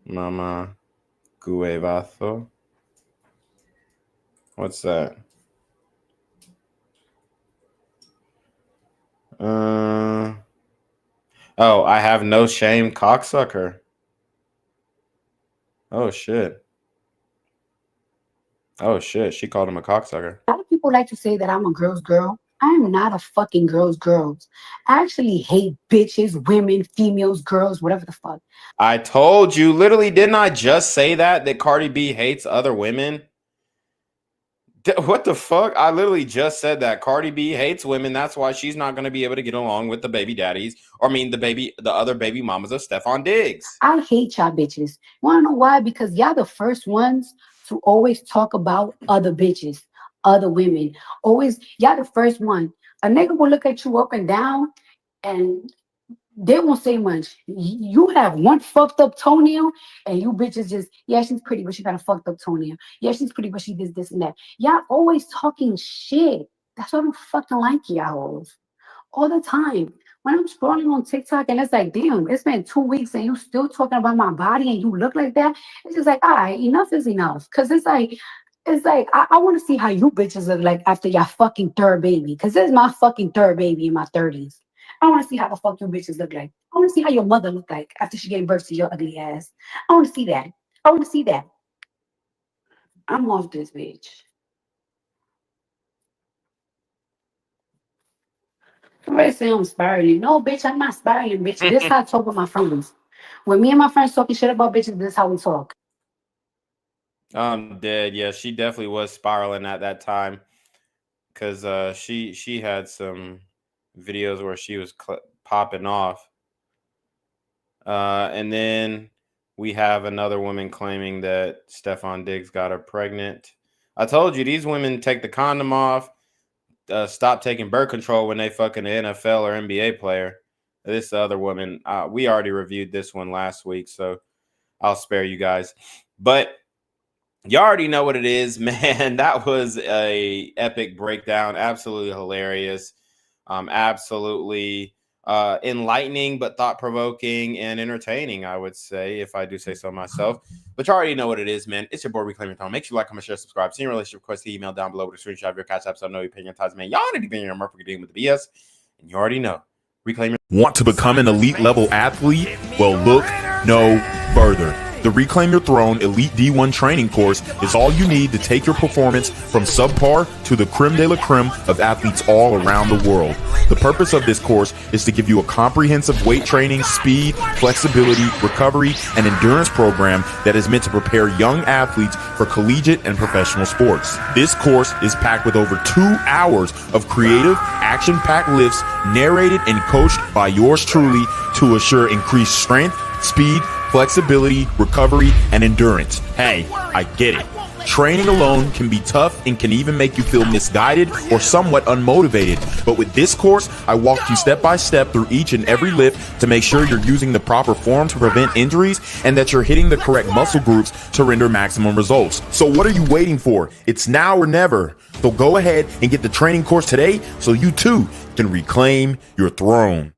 Mama guevaso. What's that? Oh, I have no shame, cocksucker. Oh shit. Oh shit, she called him a cocksucker. A lot of people like to say that I'm a girl's girl. I am not a fucking girl's girl. I actually hate bitches, women, females, girls, whatever the fuck. I told you, literally, didn't I just say that Cardi B hates other women? What the fuck? I literally just said that Cardi B hates women. That's why she's not going to be able to get along with the baby daddies. Or I mean, the other baby mamas of Stefan Diggs. I hate y'all bitches. Want to know why? Because y'all the first ones to always talk about other bitches, other women. Always, y'all the first one. A nigga will look at you up and down and they won't say much. You have one fucked up toenail, and you bitches just, yeah, she's pretty, but she got a fucked up toenail. Yeah, she's pretty, but she does this and that. Y'all always talking shit. That's why I don't fucking like y'all all the time. When I'm scrolling on TikTok and it's like, damn, it's been 2 weeks and you still talking about my body and you look like that. It's just like, all right, enough is enough. Cause it's like I want to see how you bitches look like after your fucking third baby. Cause this is my fucking third baby in my 30s. I want to see how the fuck your bitches look like. I want to see how your mother look like after she gave birth to your ugly ass. I want to see that. I want to see that. I'm off this bitch. Somebody say I'm spiraling. No, bitch, I'm not spiraling, bitch. This is how I talk with my friends. When me and my friends talking shit about bitches, this is how we talk. I'm dead. Yeah, she definitely was spiraling at that time because she had some videos where she was popping off. And then we have another woman claiming that Stefan Diggs got her pregnant. I told you, these women take the condom off, stop taking birth control when they fucking an NFL or NBA player. This other woman, we already reviewed this one last week, so I'll spare you guys. But you already know what it is, man. That was a epic breakdown. Absolutely hilarious. Absolutely enlightening, but thought-provoking and entertaining, I would say, if I do say so myself. But you already know what it is, man. It's your boy, Reclaim Your Throne. Make sure you like, comment, share, subscribe. Send your relationship request to email down below with a screenshot of your CashApp so I know your opinion ties, man. Y'all need to be in your murphy dealing with the BS. And you already know. Reclaim your... Want to become an elite level athlete? Well, look no further. The Reclaim Your Throne Elite D1 training course is all you need to take your performance from subpar to the creme de la creme of athletes all around the world. The purpose of this course is to give you a comprehensive weight training, speed, flexibility, recovery, and endurance program that is meant to prepare young athletes for collegiate and professional sports. This course is packed with over 2 hours of creative, action-packed lifts narrated and coached by yours truly to assure increased strength, speed, flexibility, recovery, and endurance. Hey, I get it. Training alone can be tough and can even make you feel misguided or somewhat unmotivated. But with this course, I walk you step by step through each and every lift to make sure you're using the proper form to prevent injuries and that you're hitting the correct muscle groups to render maximum results. So what are you waiting for? It's now or never. So go ahead and get the training course today so you too can reclaim your throne.